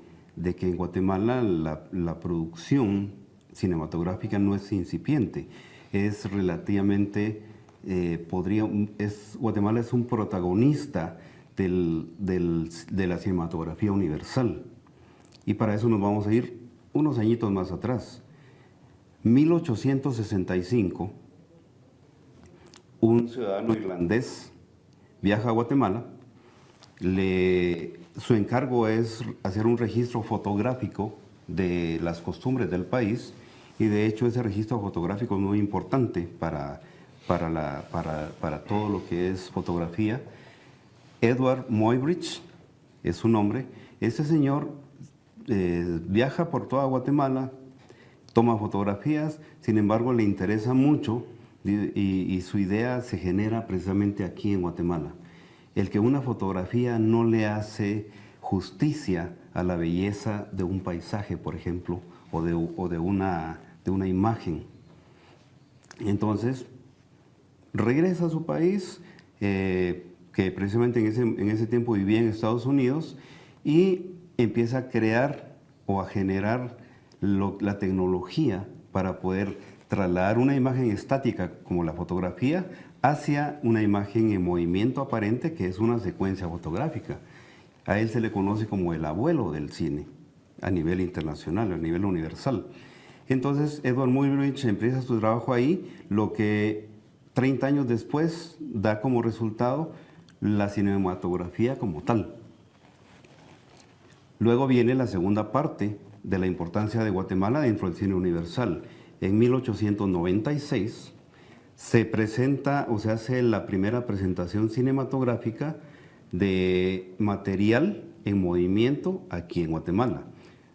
que en Guatemala la producción cinematográfica no es incipiente, es relativamente, Guatemala es un protagonista de la cinematografía universal. Y para eso nos vamos a ir unos añitos más atrás. 1865, un ciudadano irlandés viaja a Guatemala. Su encargo es hacer un registro fotográfico de las costumbres del país y de hecho ese registro fotográfico es muy importante para todo lo que es fotografía. Edward Muybridge es su nombre. Este señor viaja por toda Guatemala, toma fotografías, sin embargo le interesa mucho y su idea se genera precisamente aquí en Guatemala. El que una fotografía no le hace justicia a la belleza de un paisaje, por ejemplo, o de una imagen. Entonces, regresa a su país, que precisamente en ese tiempo vivía en Estados Unidos, y empieza a crear o a generar la tecnología para poder trasladar una imagen estática como la fotografía hacia una imagen en movimiento aparente, que es una secuencia fotográfica. A él se le conoce como el abuelo del cine a nivel internacional, a nivel universal. Entonces, Edward Muybridge empieza su trabajo ahí, lo que 30 años después da como resultado la cinematografía como tal. Luego viene la segunda parte de la importancia de Guatemala dentro del cine universal. En 1896 se presenta o se hace la primera presentación cinematográfica de material en movimiento aquí en Guatemala.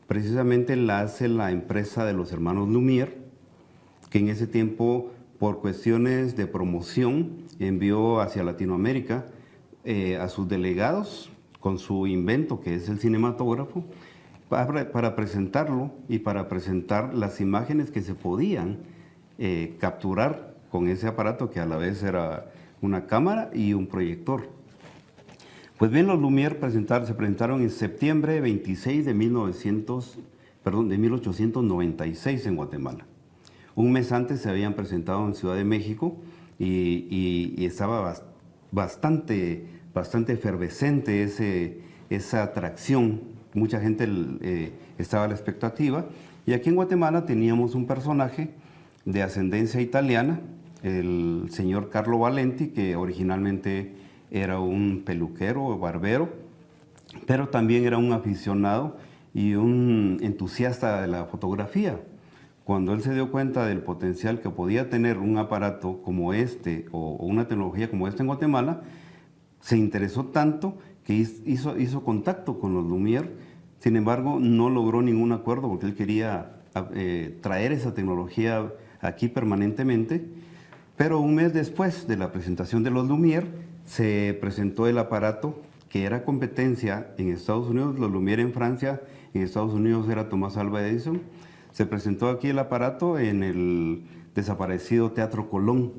Precisamente la hace la empresa de los hermanos Lumière, que en ese tiempo, por cuestiones de promoción, envió hacia Latinoamérica a sus delegados con su invento, que es el cinematógrafo, para presentarlo y para presentar las imágenes que se podían capturar con ese aparato, que a la vez era una cámara y un proyector. Pues bien, los Lumière se presentaron en septiembre 26 de 1896 en Guatemala. Un mes antes se habían presentado en Ciudad de México y estaba bastante efervescente esa atracción. Mucha gente estaba a la expectativa. Y aquí en Guatemala teníamos un personaje de ascendencia italiana, el señor Carlo Valenti, que originalmente era un peluquero o barbero, pero también era un aficionado y un entusiasta de la fotografía. Cuando él se dio cuenta del potencial que podía tener un aparato como este o una tecnología como esta en Guatemala, se interesó tanto que hizo contacto con los Lumière. Sin embargo, no logró ningún acuerdo porque él quería traer esa tecnología aquí permanentemente. Pero un mes después de la presentación de los Lumière, se presentó el aparato que era competencia en Estados Unidos, los Lumière en Francia, en Estados Unidos era Thomas Alva Edison. Se presentó aquí el aparato en el desaparecido Teatro Colón.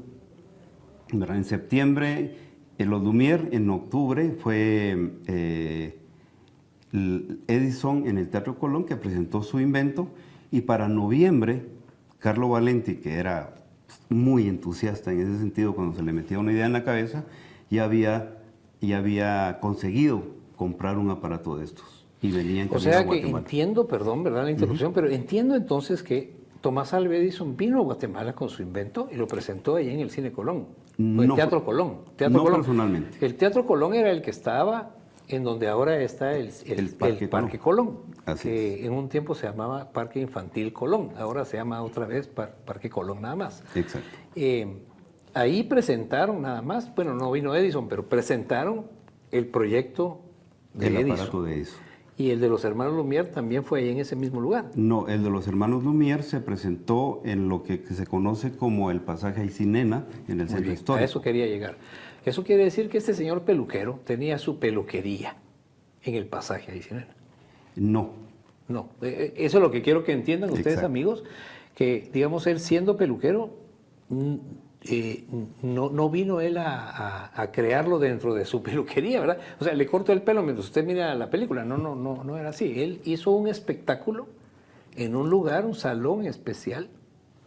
En septiembre, los Lumière, en octubre fue Edison en el Teatro Colón, que presentó su invento, y para noviembre, Carlo Valenti, que era muy entusiasta en ese sentido. Cuando se le metía una idea en la cabeza, ya había conseguido comprar un aparato de estos. Y venía en O camino a sea que Guatemala. entiendo, perdón, ¿verdad? La interrupción, pero entiendo entonces que Tomás Alva Edison vino a Guatemala con su invento y lo presentó ahí en el Cine Colón, o el No, Teatro Colón. no personalmente. El Teatro Colón era el que estaba en donde ahora está el Parque Colón, que en un tiempo se llamaba Parque Infantil Colón, ahora se llama otra vez Parque Colón nada más. Exacto. Ahí presentaron nada más, bueno, no vino Edison, pero presentaron el proyecto de El Edison. aparato de Edison. Y el de los hermanos Lumière también fue ahí en ese mismo lugar. No, el de los hermanos Lumière se presentó en lo que se conoce como el pasaje Aycinena, en el centro histórico. A eso quería llegar. Eso quiere decir que este señor peluquero tenía su peluquería en el pasaje Aycinena. No. No, eso es lo que quiero que entiendan ustedes, Exacto. amigos, que digamos él siendo peluquero, no vino él a crearlo dentro de su peluquería, ¿verdad? O sea, le corto el pelo mientras usted mira la película. No era así. Él hizo un espectáculo en un lugar, un salón especial,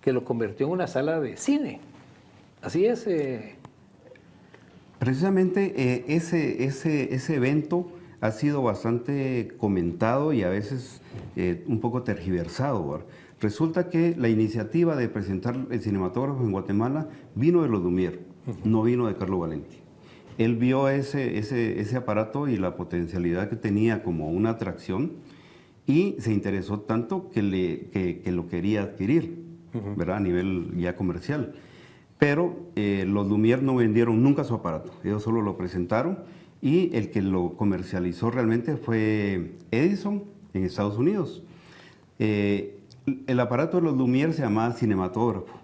que lo convirtió en una sala de cine. Así es. Precisamente ese evento ha sido bastante comentado y a veces un poco tergiversado, ¿verdad? Resulta que la iniciativa de presentar el cinematógrafo en Guatemala vino de los Lumière, no vino de Carlo Valenti. Él vio ese aparato y la potencialidad que tenía como una atracción y se interesó tanto que lo quería adquirir, ¿verdad? A nivel ya comercial. Pero los Lumière no vendieron nunca su aparato, ellos solo lo presentaron y el que lo comercializó realmente fue Edison en Estados Unidos. El aparato de los Lumière se llamaba cinematógrafo,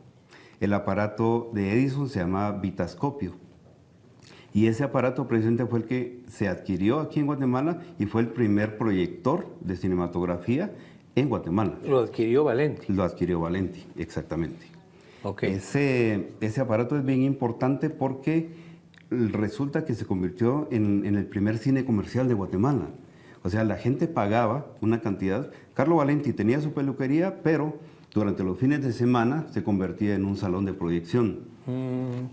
el aparato de Edison se llamaba vitascopio. Y ese aparato precisamente fue el que se adquirió aquí en Guatemala y fue el primer proyector de cinematografía en Guatemala. Lo adquirió Valenti. Lo adquirió Valenti, exactamente. Okay. Ese aparato es bien importante porque resulta que se convirtió en el primer cine comercial de Guatemala. O sea, la gente pagaba una cantidad. Carlo Valenti tenía su peluquería, pero durante los fines de semana se convertía en un salón de proyección.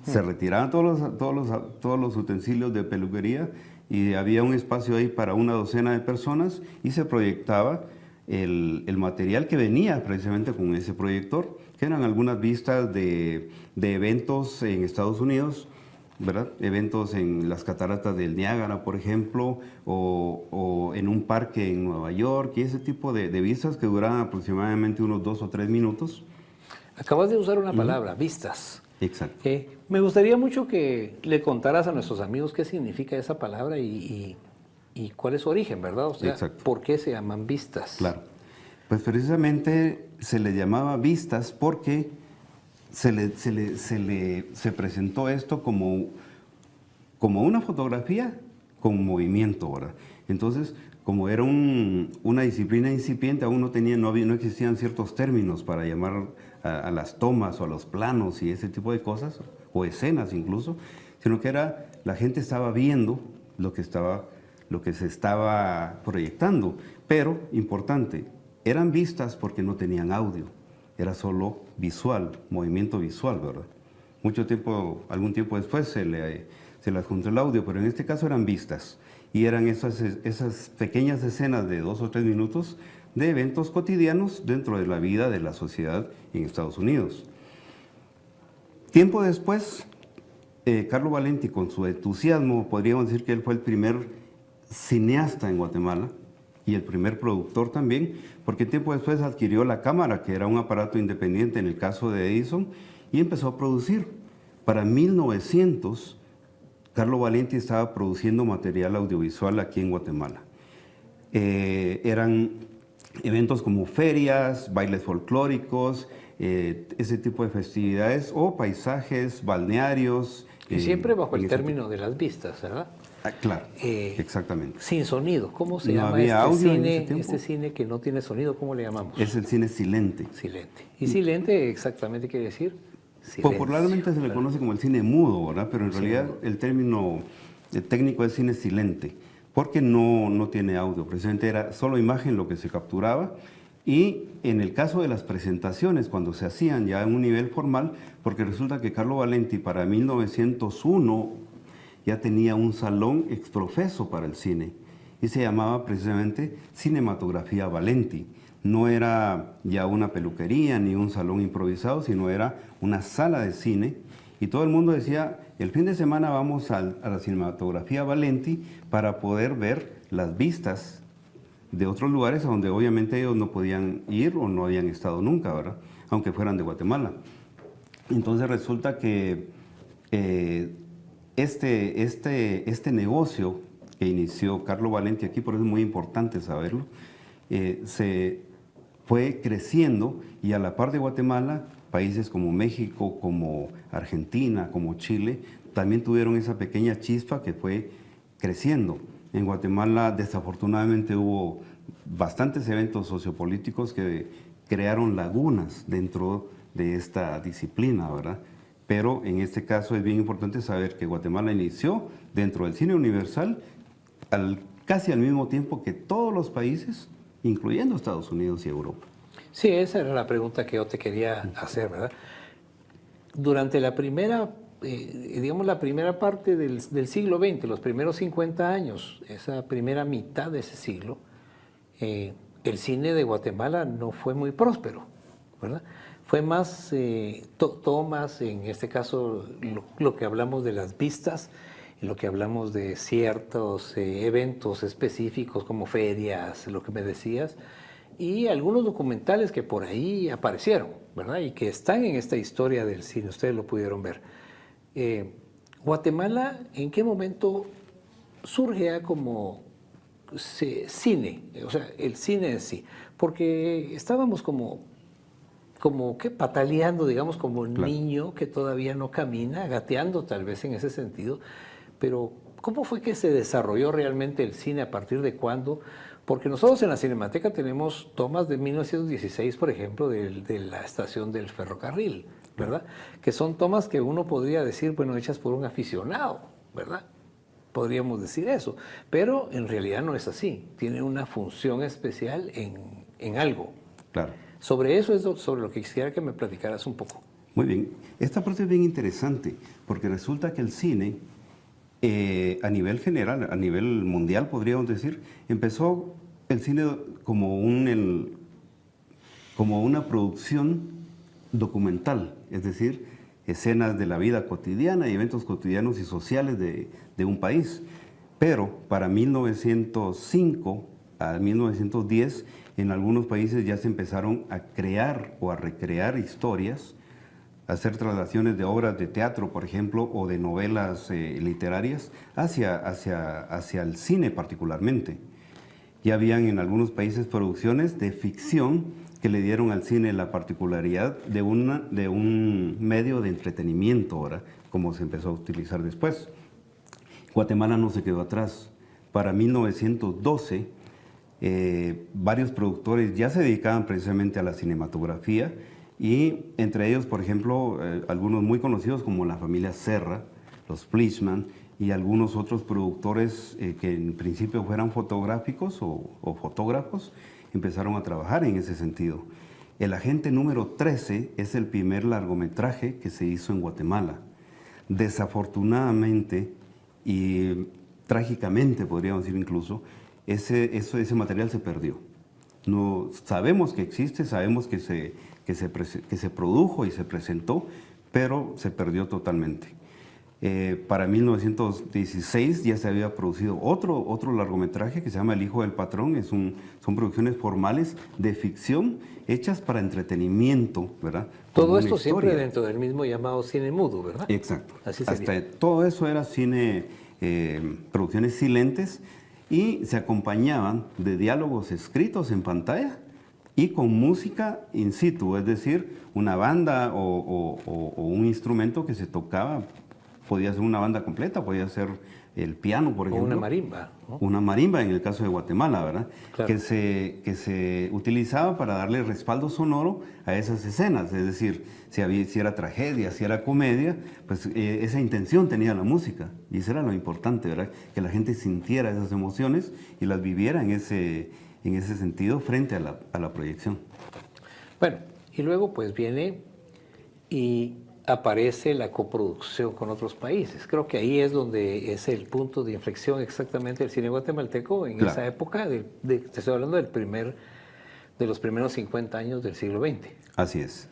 Se retiraban todos los utensilios de peluquería y había un espacio ahí para una docena de personas y se proyectaba el material que venía precisamente con ese proyector, que eran algunas vistas de eventos en Estados Unidos, ¿verdad? Eventos en las cataratas del Niágara, por ejemplo, o en un parque en Nueva York, y ese tipo de vistas que duraban aproximadamente unos 2 o 3 minutos. Acabas de usar una palabra, vistas. Exacto. Me gustaría mucho que le contaras a nuestros amigos qué significa esa palabra y cuál es su origen, ¿verdad? O sea, exacto. ¿Por qué se llaman vistas? Claro. Pues precisamente se le llamaba vistas porque se presentó esto como una fotografía con movimiento, ¿verdad? Entonces, como era una disciplina incipiente, aún no existían ciertos términos para llamar a las tomas o a los planos y ese tipo de cosas, o escenas incluso, sino que la gente estaba viendo lo que se estaba proyectando. Pero, importante, eran vistas porque no tenían audio. Era solo visual, movimiento visual, ¿verdad? Algún tiempo después se le adjuntó el audio, pero en este caso eran vistas. Y eran esas pequeñas escenas de 2 o 3 minutos de eventos cotidianos dentro de la vida de la sociedad en Estados Unidos. Tiempo después, Carlo Valenti, con su entusiasmo, podríamos decir que él fue el primer cineasta en Guatemala, y el primer productor también, porque tiempo después adquirió la cámara, que era un aparato independiente en el caso de Edison, y empezó a producir. Para 1900, Carlo Valenti estaba produciendo material audiovisual aquí en Guatemala. Eran eventos como ferias, bailes folclóricos, ese tipo de festividades, o paisajes, balnearios. Y siempre bajo el término de las vistas, ¿verdad? Claro, exactamente. Sin sonido, ¿cómo se No llama había audio en ese tiempo. este cine que no tiene sonido? ¿Cómo le llamamos? Es el cine silente. Silente. ¿Y silente exactamente quiere decir? Silencio. Popularmente se le conoce como el cine mudo, ¿verdad? Pero en realidad el término técnico es cine silente, porque no tiene audio. Precisamente era solo imagen lo que se capturaba Y en el caso de las presentaciones, cuando se hacían ya en un nivel formal, porque resulta que Carlo Valenti para 1901 ya tenía un salón exprofeso para el cine y se llamaba precisamente Cinematografía Valenti. No era ya una peluquería ni un salón improvisado, sino era una sala de cine y todo el mundo decía, el fin de semana vamos a la Cinematografía Valenti para poder ver las vistas de otros lugares a donde obviamente ellos no podían ir o no habían estado nunca, ¿verdad? Aunque fueran de Guatemala. Entonces resulta que este negocio que inició Carlo Valenti aquí, por eso es muy importante saberlo, se fue creciendo y a la par de Guatemala, países como México, como Argentina, como Chile, también tuvieron esa pequeña chispa que fue creciendo. En Guatemala desafortunadamente hubo bastantes eventos sociopolíticos que crearon lagunas dentro de esta disciplina, ¿verdad? Pero en este caso es bien importante saber que Guatemala inició dentro del cine universal casi al mismo tiempo que todos los países, incluyendo Estados Unidos y Europa. Sí, esa era la pregunta que yo te quería hacer, ¿verdad? Durante la primera, digamos, la primera parte del siglo XX, los primeros 50 años, esa primera mitad de ese siglo, el cine de Guatemala no fue muy próspero, ¿verdad? Fue más tomas, en este caso lo que hablamos de las vistas, lo que hablamos de ciertos eventos específicos como ferias, lo que me decías, y algunos documentales que por ahí aparecieron, ¿verdad? Y que están en esta historia del cine, ustedes lo pudieron ver. Guatemala, ¿en qué momento surge ya como cine? O sea, el cine en sí. Porque estábamos como que pataleando, digamos, como un niño que todavía no camina, gateando tal vez en ese sentido. Pero, ¿cómo fue que se desarrolló realmente el cine? ¿A partir de cuándo? Porque nosotros en la Cinemateca tenemos tomas de 1916, por ejemplo, de la estación del ferrocarril, ¿verdad? Que son tomas que uno podría decir, bueno, hechas por un aficionado, ¿verdad? Podríamos decir eso, pero en realidad no es así. Tiene una función especial en algo. Claro. Sobre eso es sobre lo que quisiera que me platicaras un poco. Muy bien. Esta parte es bien interesante, porque resulta que el cine, a nivel general, a nivel mundial, podríamos decir, empezó el cine como una producción documental, es decir, escenas de la vida cotidiana y eventos cotidianos y sociales de un país. Pero para 1905 a 1910, en algunos países ya se empezaron a crear o a recrear historias, hacer traslaciones de obras de teatro, por ejemplo, o de novelas literarias hacia el cine particularmente. Ya habían en algunos países producciones de ficción que le dieron al cine la particularidad de un medio de entretenimiento, ¿verdad? Como se empezó a utilizar después. Guatemala no se quedó atrás. Para 1912, varios productores ya se dedicaban precisamente a la cinematografía, y entre ellos, por ejemplo, algunos muy conocidos como la familia Serra, los Fleischmann, y algunos otros productores que en principio fueran fotográficos o fotógrafos, empezaron a trabajar en ese sentido. El Agente número 13 es el primer largometraje que se hizo en Guatemala. Desafortunadamente y trágicamente, podríamos decir incluso, ese material se perdió. No, sabemos que existe, sabemos que se produjo y se presentó, pero se perdió totalmente. Para 1916 ya se había producido otro largometraje que se llama El Hijo del Patrón. Son producciones formales de ficción hechas para entretenimiento, ¿verdad? Todo esto siempre dentro del mismo llamado cine mudo, ¿verdad? Exacto. Así sería. Hasta todo eso era cine, producciones silentes, y se acompañaban de diálogos escritos en pantalla y con música in situ, es decir, una banda o un instrumento que se tocaba. Podía ser una banda completa, podía ser el piano, por ejemplo. O una marimba, ¿no? Una marimba en el caso de Guatemala, ¿verdad? Claro. Que se utilizaba para darle respaldo sonoro a esas escenas, es decir, si era tragedia, si era comedia, pues esa intención tenía la música, y eso era lo importante, ¿verdad? Que la gente sintiera esas emociones y las viviera en en ese sentido frente a la proyección. Bueno, y luego pues viene y aparece la coproducción con otros países. Creo que ahí es donde es el punto de inflexión exactamente del cine guatemalteco en esa época, te estoy hablando de los primeros 50 años del siglo XX. Así es.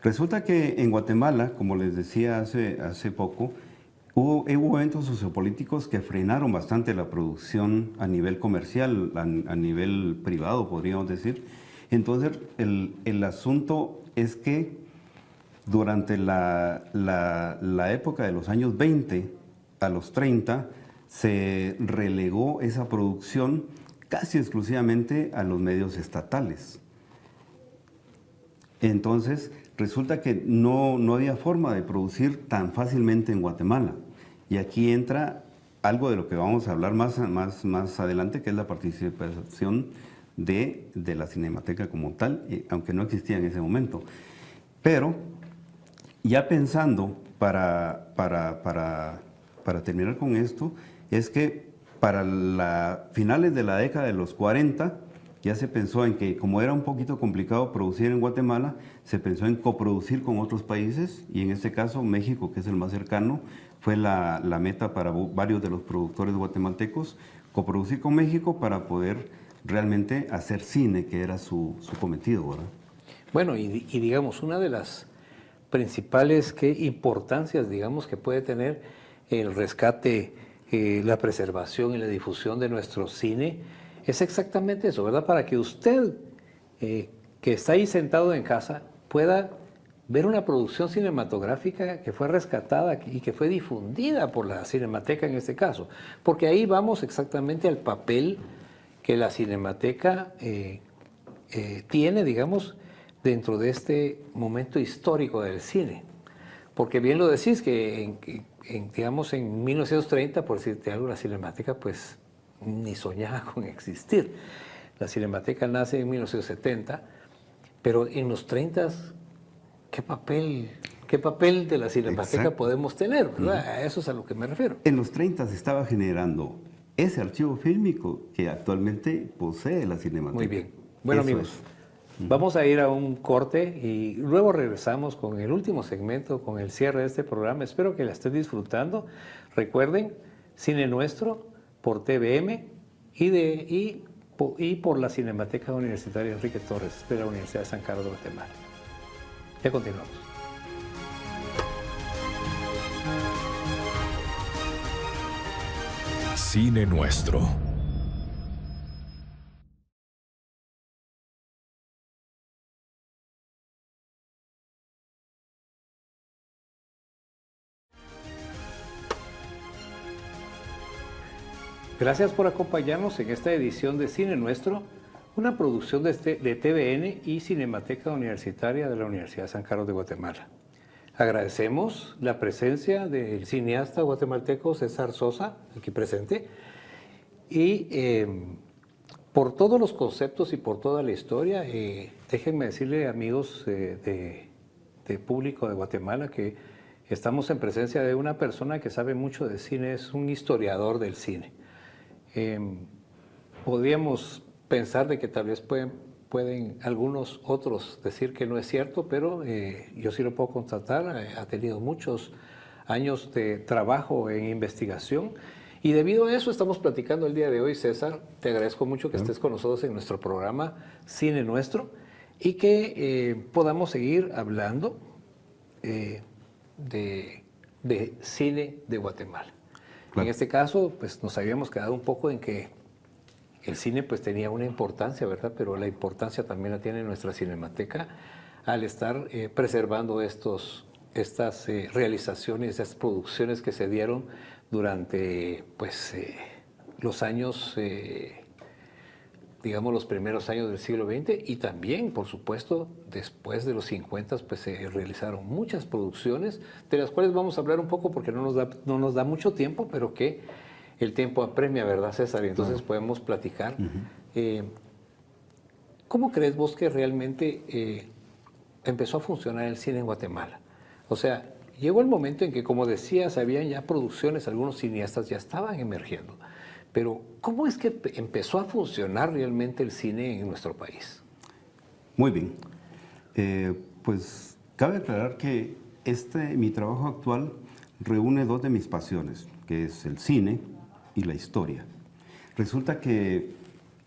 Resulta que en Guatemala, como les decía hace poco, hubo eventos sociopolíticos que frenaron bastante la producción a nivel comercial, a nivel privado, podríamos decir. Entonces, el asunto es que durante la época de los años 20 a los 30, se relegó esa producción casi exclusivamente a los medios estatales. Entonces, resulta que no había forma de producir tan fácilmente en Guatemala. Y aquí entra algo de lo que vamos a hablar más adelante, que es la participación de la Cinemateca como tal, aunque no existía en ese momento. Pero, ya pensando, para terminar con esto, es que para finales de la década de los 40, ya se pensó en que, como era un poquito complicado producir en Guatemala, se pensó en coproducir con otros países, y en este caso México, que es el más cercano, fue la meta para varios de los productores guatemaltecos, coproducir con México para poder realmente hacer cine, que era su cometido, ¿verdad? Bueno, y digamos, una de las principales importancias, digamos, que puede tener el rescate, la preservación y la difusión de nuestro cine, es exactamente eso, ¿verdad? Para que usted, que está ahí sentado en casa, pueda ver una producción cinematográfica que fue rescatada y que fue difundida por la Cinemateca en este caso. Porque ahí vamos exactamente al papel que la Cinemateca tiene, digamos, dentro de este momento histórico del cine. Porque bien lo decís que, digamos, en 1930, por decirte algo, la Cinemateca pues ni soñaba con existir. La Cinemateca nace en 1970, pero en los 30, ¿qué papel de la Cinemateca podemos tener? ¿Verdad? A eso es a lo que me refiero. En los 30 se estaba generando ese archivo fílmico que actualmente posee la Cinemateca. Muy bien. Bueno, eso, amigos, vamos a ir a un corte y luego regresamos con el último segmento, con el cierre de este programa. Espero que la estén disfrutando. Recuerden, Cine Nuestro por TVM y por la Cinemateca Universitaria Enrique Torres de la Universidad de San Carlos de Guatemala. Ya continuamos. Cine Nuestro. Gracias por acompañarnos en esta edición de Cine Nuestro, una producción de TVN y Cinemateca Universitaria de la Universidad de San Carlos de Guatemala. Agradecemos la presencia del cineasta guatemalteco César Sosa, aquí presente, y por todos los conceptos y por toda la historia. Déjenme decirle, amigos de público de Guatemala, que estamos en presencia de una persona que sabe mucho de cine, es un historiador del cine. Podríamos pensar de que tal vez pueden algunos otros decir que no es cierto, pero yo sí lo puedo constatar. Ha tenido muchos años de trabajo en investigación y debido a eso estamos platicando el día de hoy. César, te agradezco mucho que estés con nosotros en nuestro programa Cine Nuestro y que podamos seguir hablando de cine de Guatemala. Claro. En este caso, pues nos habíamos quedado un poco en que el cine pues tenía una importancia, ¿verdad? Pero la importancia también la tiene nuestra Cinemateca al estar preservando estas realizaciones, estas producciones que se dieron durante pues los años, digamos los primeros años del siglo XX y también, por supuesto, después de los 50 pues se realizaron muchas producciones de las cuales vamos a hablar un poco porque no nos da mucho tiempo, pero que el tiempo apremia, ¿verdad, César? Y entonces podemos platicar. ¿Cómo crees vos que realmente empezó a funcionar el cine en Guatemala? O sea, llegó el momento en que, como decías, habían ya producciones, algunos cineastas ya estaban emergiendo, Pero, ¿cómo es que empezó a funcionar realmente el cine en nuestro país? Muy bien. Pues cabe aclarar que mi trabajo actual reúne dos de mis pasiones, que es el cine y la historia. Resulta que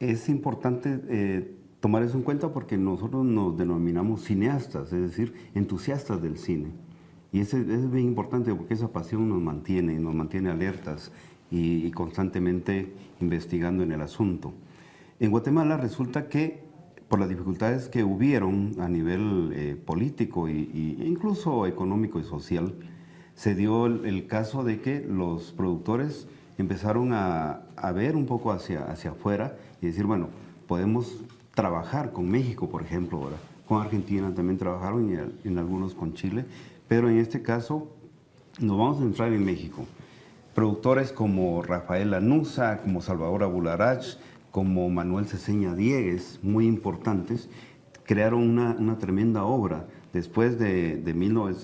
es importante tomar eso en cuenta porque nosotros nos denominamos cineastas, es decir, entusiastas del cine. Y eso es bien importante porque esa pasión nos mantiene alertas y constantemente investigando en el asunto. En Guatemala resulta que por las dificultades que hubieron a nivel político e incluso económico y social, se dio el caso de que los productores empezaron a ver un poco hacia afuera y decir, bueno, podemos trabajar con México, por ejemplo, ¿verdad? Con Argentina también trabajaron y en algunos con Chile, pero en este caso nos vamos a centrar en México. Productores como Rafael Lanuza, como Salvador Abularach, como Manuel Ceseña Diegues, muy importantes, crearon una tremenda obra después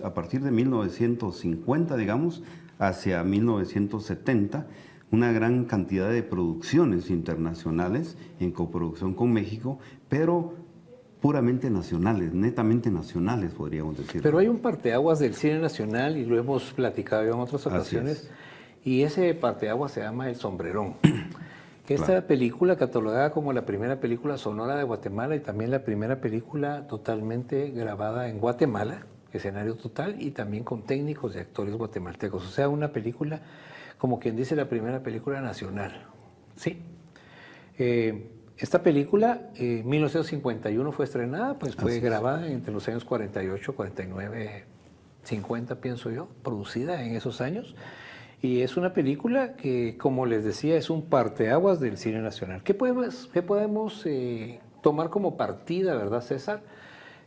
a partir de 1950, digamos, hacia 1970, una gran cantidad de producciones internacionales en coproducción con México, pero puramente nacionales, netamente nacionales, podríamos decir. Pero hay un parteaguas del cine nacional y lo hemos platicado en otras ocasiones, y ese parteaguas se llama El Sombrerón. Esta película, catalogada como la primera película sonora de Guatemala y también la primera película totalmente grabada en Guatemala, escenario total, y también con técnicos y actores guatemaltecos. O sea, una película, como quien dice, la primera película nacional. Sí. Esta película, en 1951 fue estrenada, pues fue grabada entre los años 48, 49, 50, pienso yo, producida en esos años. Y es una película que, como les decía, es un parteaguas del cine nacional. ¿Qué podemos tomar como partida, verdad, César?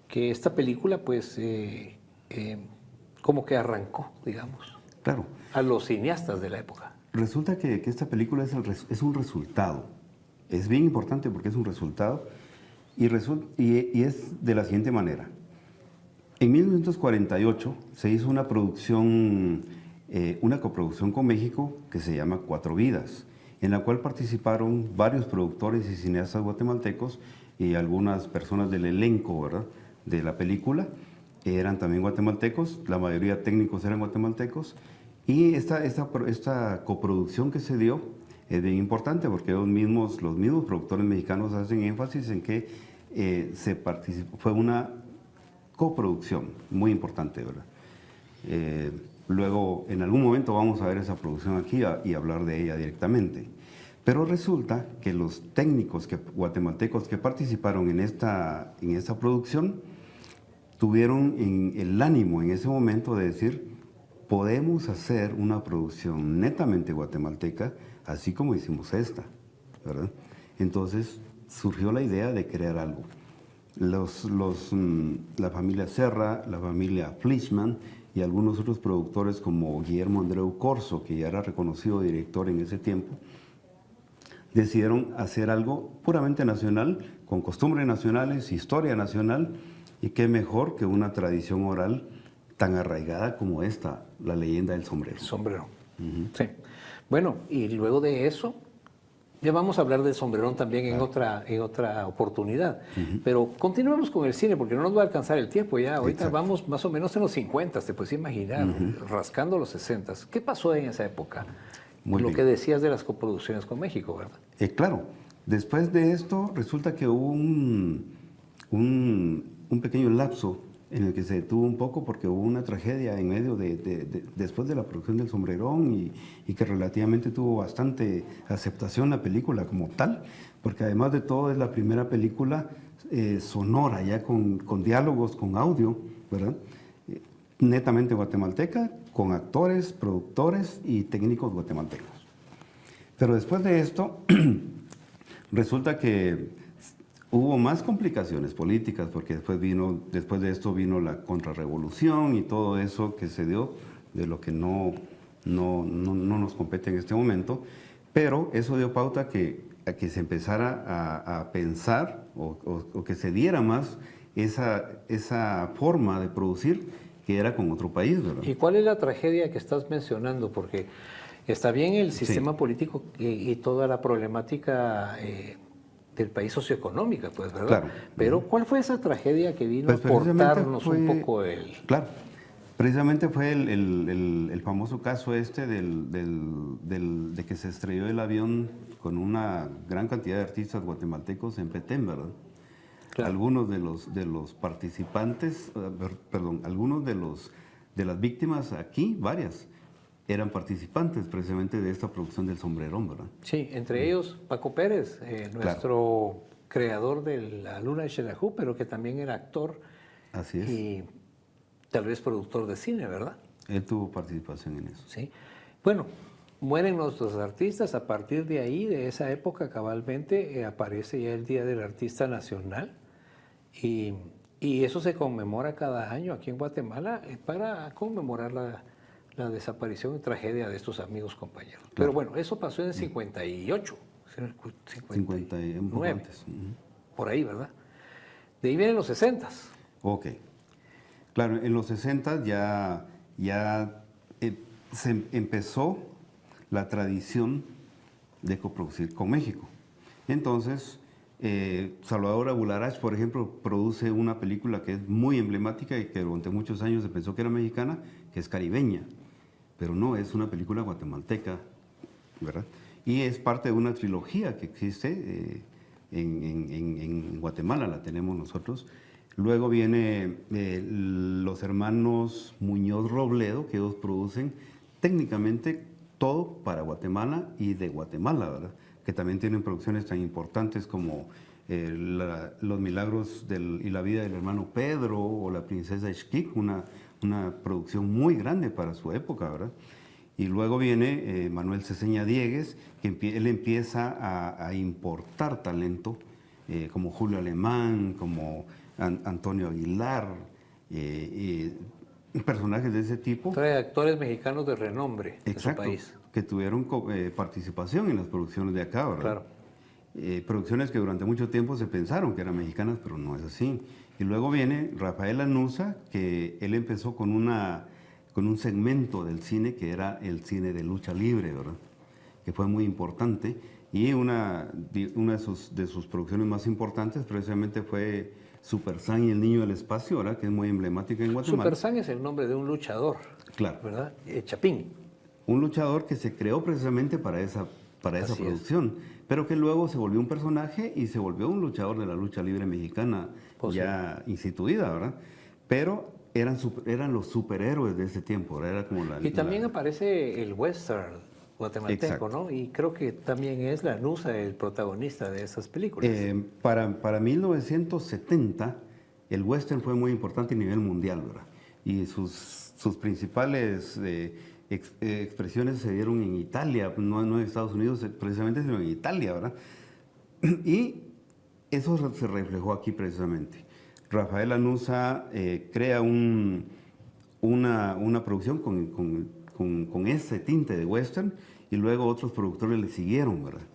Que esta película, pues, como que arrancó, digamos, claro, a los cineastas de la época. Resulta que esta película es un resultado. Es bien importante porque es un resultado y es de la siguiente manera. En 1948 se hizo una coproducción con México que se llama Cuatro Vidas, en la cual participaron varios productores y cineastas guatemaltecos y algunas personas del elenco, ¿verdad?, de la película. Eran también guatemaltecos, la mayoría técnicos eran guatemaltecos, y esta coproducción que se dio es bien importante porque los mismos productores mexicanos hacen énfasis en que fue una coproducción muy importante, ¿verdad? Luego, en algún momento vamos a ver esa producción aquí y hablar de ella directamente. Pero resulta que los técnicos guatemaltecos que participaron en esta producción tuvieron el ánimo en ese momento de decir, podemos hacer una producción netamente guatemalteca, así como hicimos esta, ¿verdad? Entonces surgió la idea de crear algo. La familia Serra, la familia Fleischmann y algunos otros productores como Guillermo Andreu Corso, que ya era reconocido director en ese tiempo, decidieron hacer algo puramente nacional, con costumbres nacionales, historia nacional, y qué mejor que una tradición oral tan arraigada como esta, la leyenda del sombrero. Sombrero. Sí. Bueno, y luego de eso, ya vamos a hablar del sombrerón también en otra oportunidad. Pero continuemos con el cine, porque no nos va a alcanzar el tiempo ya. Ahorita vamos más o menos en los 50, te puedes imaginar, rascando los 60. ¿Qué pasó en esa época? Lo que decías de las coproducciones con México, ¿verdad? Claro. Después de esto, resulta que hubo un pequeño lapso en el que se detuvo un poco porque hubo una tragedia en medio después de la producción del Sombrerón y que relativamente tuvo bastante aceptación la película como tal, porque además de todo es la primera película sonora, ya con diálogos, con audio, ¿verdad? Netamente guatemalteca, con actores, productores y técnicos guatemaltecos. Pero después de esto, resulta que hubo más complicaciones políticas porque después de esto vino la contrarrevolución y todo eso que se dio, de lo que no nos compete en este momento, pero eso dio pauta a que se empezara a pensar o que se diera más esa forma de producir que era con otro país, ¿verdad? ¿Y cuál es la tragedia que estás mencionando? Porque Está bien el sistema político y toda la problemática del país socioeconómica, pues, ¿verdad? Claro. Pero ¿cuál fue esa tragedia que vino Pues a cortarnos un fue- poco el... Claro, precisamente fue el famoso caso este de que se estrelló el avión con una gran cantidad de artistas guatemaltecos en Petén, ¿verdad? Claro. Algunos de los participantes, algunos de las víctimas aquí, varias, eran participantes precisamente de esta producción del Sombrerón, ¿verdad? Sí, entre ellos Paco Pérez, nuestro creador de La Luna de Xelajú, pero que también era actor. Así es. Y tal vez productor de cine, ¿verdad? Él tuvo participación en eso. Sí. Bueno, mueren nuestros artistas. A partir de ahí, de esa época cabalmente, aparece ya el Día del Artista Nacional. Y eso se conmemora cada año aquí en Guatemala para conmemorar la desaparición y tragedia de estos amigos compañeros. Claro. Pero bueno, eso pasó en el 58, 50 y un poco 59, antes. por ahí, ¿verdad? De ahí vienen los 60s. Ok. Claro, en los 60 ya se empezó la tradición de coproducir con México. Entonces, Salvador Abularach, por ejemplo, produce una película que es muy emblemática y que durante muchos años se pensó que era mexicana, que es caribeña, pero no, es una película guatemalteca, ¿verdad? Y es parte de una trilogía que existe en Guatemala, la tenemos nosotros. Luego viene los hermanos Muñoz Robledo, que ellos producen técnicamente todo para Guatemala y de Guatemala, ¿verdad? Que también tienen producciones tan importantes como Los Milagros y la vida del hermano Pedro o La princesa Ixquic, una producción muy grande para su época, ¿verdad? Y luego viene Manuel Ceseña Diegues, que él empieza a importar talento, como Julio Alemán, como Antonio Aguilar, personajes de ese tipo. Trae actores mexicanos de renombre en su país. Que tuvieron participación en las producciones de acá, ¿verdad? Claro. Producciones que durante mucho tiempo se pensaron que eran mexicanas, pero no es así. Y luego viene Rafael Lanuza, que él empezó con un segmento del cine que era el cine de lucha libre, ¿verdad? Que fue muy importante. Y una de sus producciones más importantes precisamente fue Super San y el Niño del Espacio, ¿verdad? Que es muy emblemática en Guatemala. Super San es el nombre de un luchador, claro, ¿verdad? Chapín. Un luchador que se creó precisamente para esa producción, pero que luego se volvió un personaje y se volvió un luchador de la lucha libre mexicana ya instituida, ¿verdad? Pero eran los superhéroes de ese tiempo, ¿verdad? Era como y también aparece el western guatemalteco, exacto, ¿no? Y creo que también es Lanuza el protagonista de esas películas. Para 1970, el western fue muy importante a nivel mundial, ¿verdad? Y sus principales expresiones se dieron en Italia, no en Estados Unidos precisamente, sino en Italia, ¿verdad? Y eso se reflejó aquí precisamente. Rafael Lanuza crea una producción con ese tinte de western y luego otros productores le siguieron, ¿verdad?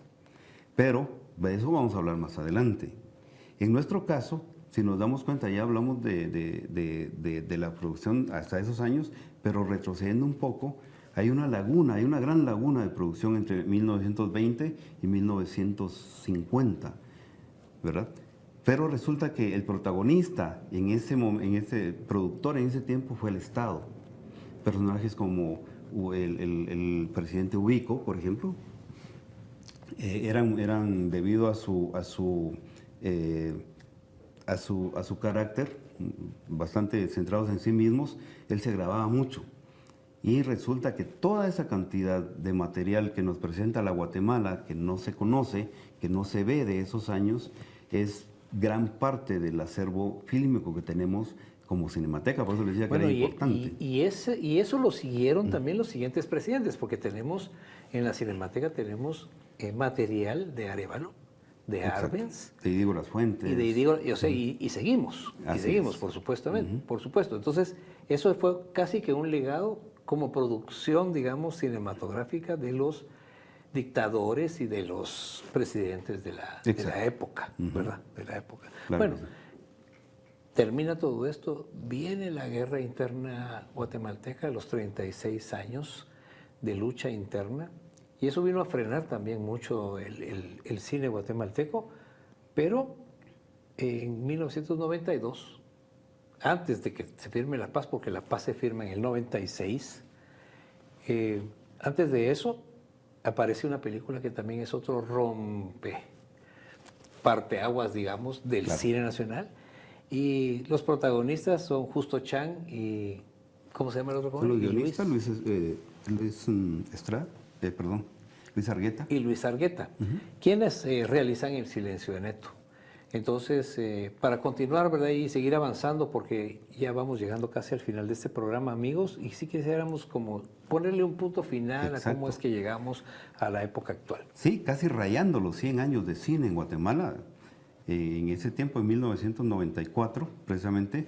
Pero de eso vamos a hablar más adelante. En nuestro caso, si nos damos cuenta, ya hablamos de la producción hasta esos años, pero retrocediendo un poco, hay una gran laguna de producción entre 1920 y 1950, ¿verdad? Pero resulta que el protagonista ese productor en ese tiempo fue el Estado. Personajes como el presidente Ubico, por ejemplo, eran debido a su carácter, bastante centrados en sí mismos, él se grababa mucho. Y resulta que toda esa cantidad de material que nos presenta la Guatemala, que no se conoce, que no se ve de esos años, es gran parte del acervo fílmico que tenemos como Cinemateca, por eso les decía que era importante. Y eso lo siguieron también los siguientes presidentes, porque tenemos, en la Cinemateca tenemos material de Arévalo, de Arbenz, de Diego Las Fuentes. Y seguimos, por supuesto. Entonces, eso fue casi que un legado como producción, digamos, cinematográfica de los dictadores y de los presidentes de la época, ¿verdad? De la época. Claro, bueno, termina todo esto, viene la guerra interna guatemalteca, los 36 años de lucha interna, y eso vino a frenar también mucho el cine guatemalteco, pero en 1992, antes de que se firme la paz, porque la paz se firma en el 96, antes de eso aparece una película que también es otro parteaguas, digamos, del cine nacional, y los protagonistas son Justo Chan y ¿cómo se llama el otro? Son los guionistas, Luis Argueta. Y Luis Argueta, quienes realizan El silencio de Neto. Entonces, para continuar, ¿verdad? Y seguir avanzando, porque ya vamos llegando casi al final de este programa, amigos, y sí quisiéramos como ponerle un punto final a cómo es que llegamos a la época actual. Sí, casi rayando los 100 años de cine en Guatemala. En ese tiempo, en 1994, precisamente,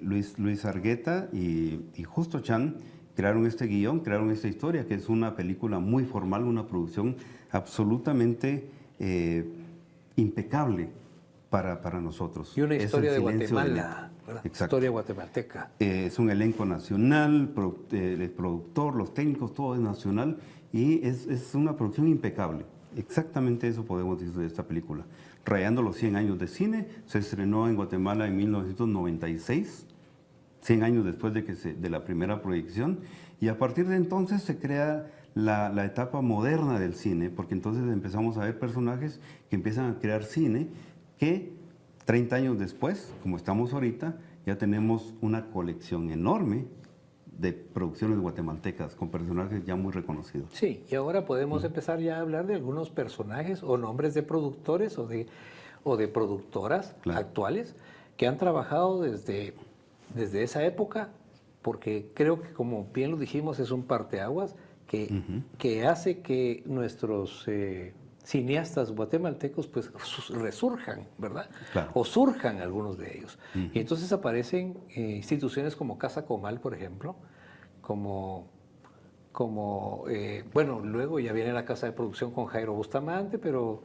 Luis Argueta y Justo Chan crearon este guión, crearon esta historia, que es una película muy formal, una producción absolutamente impecable para nosotros. Y una historia de Guatemala, historia guatemalteca. Es un elenco nacional, el productor, los técnicos, todo es nacional, y es una producción impecable. Exactamente eso podemos decir de esta película. Rayando los 100 años de cine, se estrenó en Guatemala en 1996, 100 años después de la primera proyección, y a partir de entonces se crea la etapa moderna del cine, porque entonces empezamos a ver personajes que empiezan a crear cine, que 30 años después, como estamos ahorita, ya tenemos una colección enorme de producciones guatemaltecas con personajes ya muy reconocidos. Sí, y ahora podemos empezar ya a hablar de algunos personajes o nombres de productores o de productoras actuales que han trabajado desde esa época, porque creo que, como bien lo dijimos, es un parteaguas que hace que nuestros cineastas guatemaltecos pues resurjan, ¿verdad? Claro. O surjan algunos de ellos. Y entonces aparecen instituciones como Casa Comal, por ejemplo, bueno, luego ya viene la casa de producción con Jairo Bustamante, pero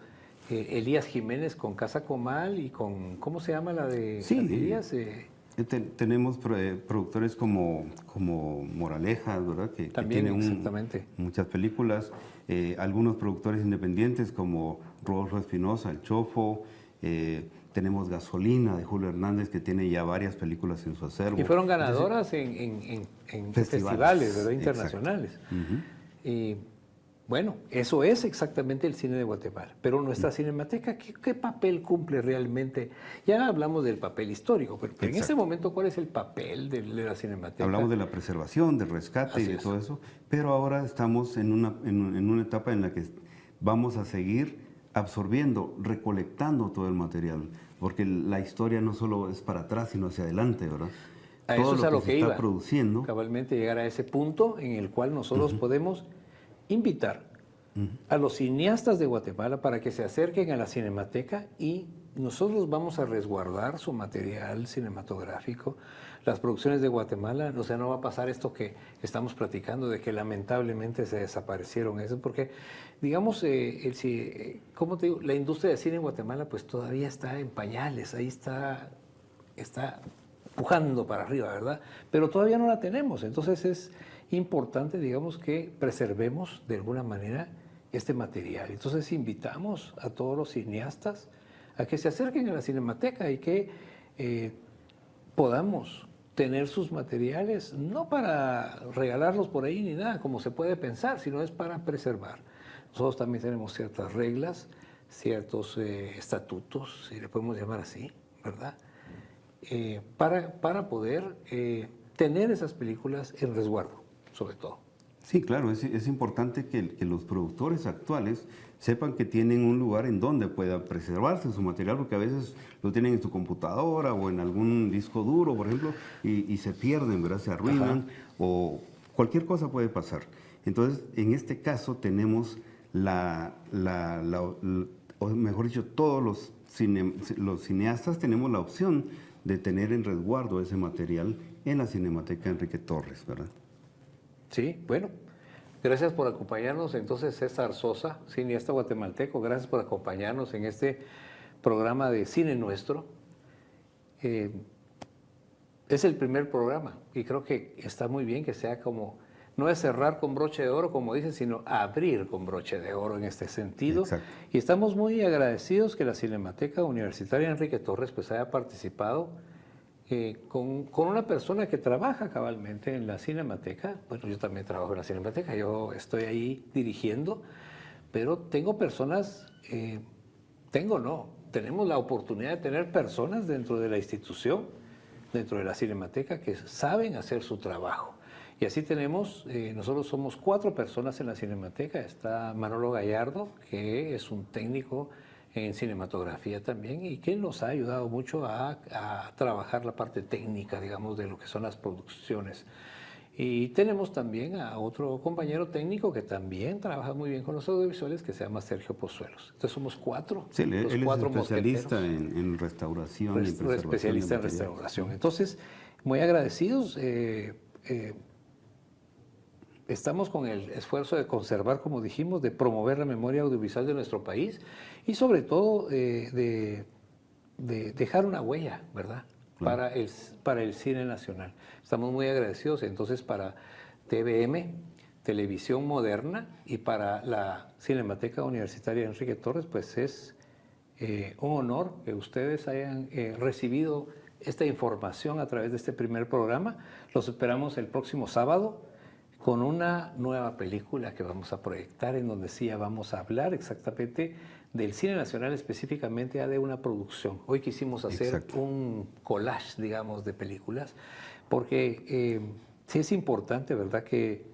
Elías Jiménez con Casa Comal y con, ¿cómo se llama la de Elías? Tenemos productores como Moraleja, ¿verdad? Que También, tiene exactamente. Muchas películas. Algunos productores independientes como Rodolfo Espinosa, El Chofo. Tenemos Gasolina de Julio Hernández, que tiene ya varias películas en su acervo. Y fueron ganadoras en festivales, ¿verdad? Internacionales. Y bueno, eso es exactamente el cine de Guatemala. Pero nuestra cinemateca, ¿qué papel cumple realmente? Ya hablamos del papel histórico, pero en ese momento, ¿cuál es el papel de la cinemateca? Hablamos de la preservación, del rescate y de todo eso, pero ahora estamos en una etapa en la que vamos a seguir absorbiendo, recolectando todo el material, porque la historia no solo es para atrás, sino hacia adelante, ¿verdad? A todo eso es a lo que está iba, produciendo. Cabalmente llegar a ese punto en el cual nosotros podemos invitar a los cineastas de Guatemala para que se acerquen a la Cinemateca, y nosotros vamos a resguardar su material cinematográfico, las producciones de Guatemala. O sea, no va a pasar esto que estamos platicando de que lamentablemente se desaparecieron eso, porque digamos, ¿cómo te digo? La industria de cine en Guatemala pues todavía está en pañales, ahí está pujando para arriba, ¿verdad? Pero todavía no la tenemos, entonces es importante, digamos, que preservemos de alguna manera este material. Entonces invitamos a todos los cineastas a que se acerquen a la Cinemateca y que podamos tener sus materiales, no para regalarlos por ahí ni nada, como se puede pensar, sino es para preservar. Nosotros también tenemos ciertas reglas, ciertos estatutos, si le podemos llamar así, ¿verdad? Para poder tener esas películas en resguardo, sobre todo. Sí, claro, es importante que los productores actuales sepan que tienen un lugar en donde pueda preservarse su material, porque a veces lo tienen en su computadora o en algún disco duro, por ejemplo, y se pierden, ¿verdad? Se arruinan. Ajá. O cualquier cosa puede pasar. Entonces, en este caso tenemos o mejor dicho, todos los cineastas tenemos la opción de tener en resguardo ese material en la Cinemateca Enrique Torres, ¿verdad? Sí, bueno, gracias por acompañarnos. Entonces, César Sosa, cineasta guatemalteco, gracias por acompañarnos en este programa de Cine Nuestro. Es el primer programa y creo que está muy bien que sea como no es cerrar con broche de oro, como dicen, sino abrir con broche de oro en este sentido. Exacto. Y estamos muy agradecidos que la Cinemateca Universitaria Enrique Torres pues haya participado con una persona que trabaja cabalmente en la Cinemateca. Bueno, yo también trabajo en la Cinemateca, yo estoy ahí dirigiendo, pero tengo personas, tenemos la oportunidad de tener personas dentro de la institución, dentro de la Cinemateca, que saben hacer su trabajo. Y así tenemos, nosotros somos 4 personas en la Cinemateca. Está Manolo Gallardo, que es un técnico en cinematografía también y que nos ha ayudado mucho a trabajar la parte técnica, digamos, de lo que son las producciones. Y tenemos también a otro compañero técnico que también trabaja muy bien con los audiovisuales, que se llama Sergio Pozuelos. Entonces somos 4. Sí, él es cuatro especialista en restauración y preservación. Especialista en restauración. Entonces, muy agradecidos. Estamos con el esfuerzo de conservar, como dijimos, de promover la memoria audiovisual de nuestro país y sobre todo de dejar una huella, ¿verdad? Claro. Para el cine nacional. Estamos muy agradecidos entonces para TVM, Televisión Moderna, y para la Cinemateca Universitaria Enrique Torres, pues es un honor que ustedes hayan recibido esta información a través de este primer programa. Los esperamos el próximo sábado con una nueva película que vamos a proyectar, en donde sí ya vamos a hablar exactamente del cine nacional, específicamente de una producción. Hoy quisimos hacer un collage, digamos, de películas, porque sí es importante, ¿verdad?, que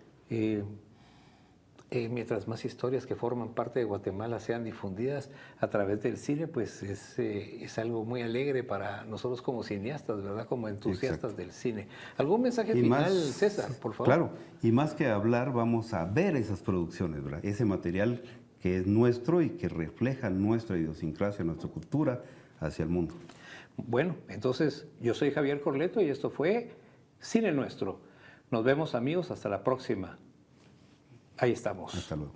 mientras más historias que forman parte de Guatemala sean difundidas a través del cine, pues es algo muy alegre para nosotros como cineastas, ¿verdad?, como entusiastas del cine. ¿Algún mensaje final, César, por favor? Claro, y más que hablar, vamos a ver esas producciones, ¿verdad? Ese material que es nuestro y que refleja nuestra idiosincrasia, nuestra cultura hacia el mundo. Bueno, entonces yo soy Javier Corleto y esto fue Cine Nuestro. Nos vemos, amigos, hasta la próxima. Ahí estamos. Hasta luego.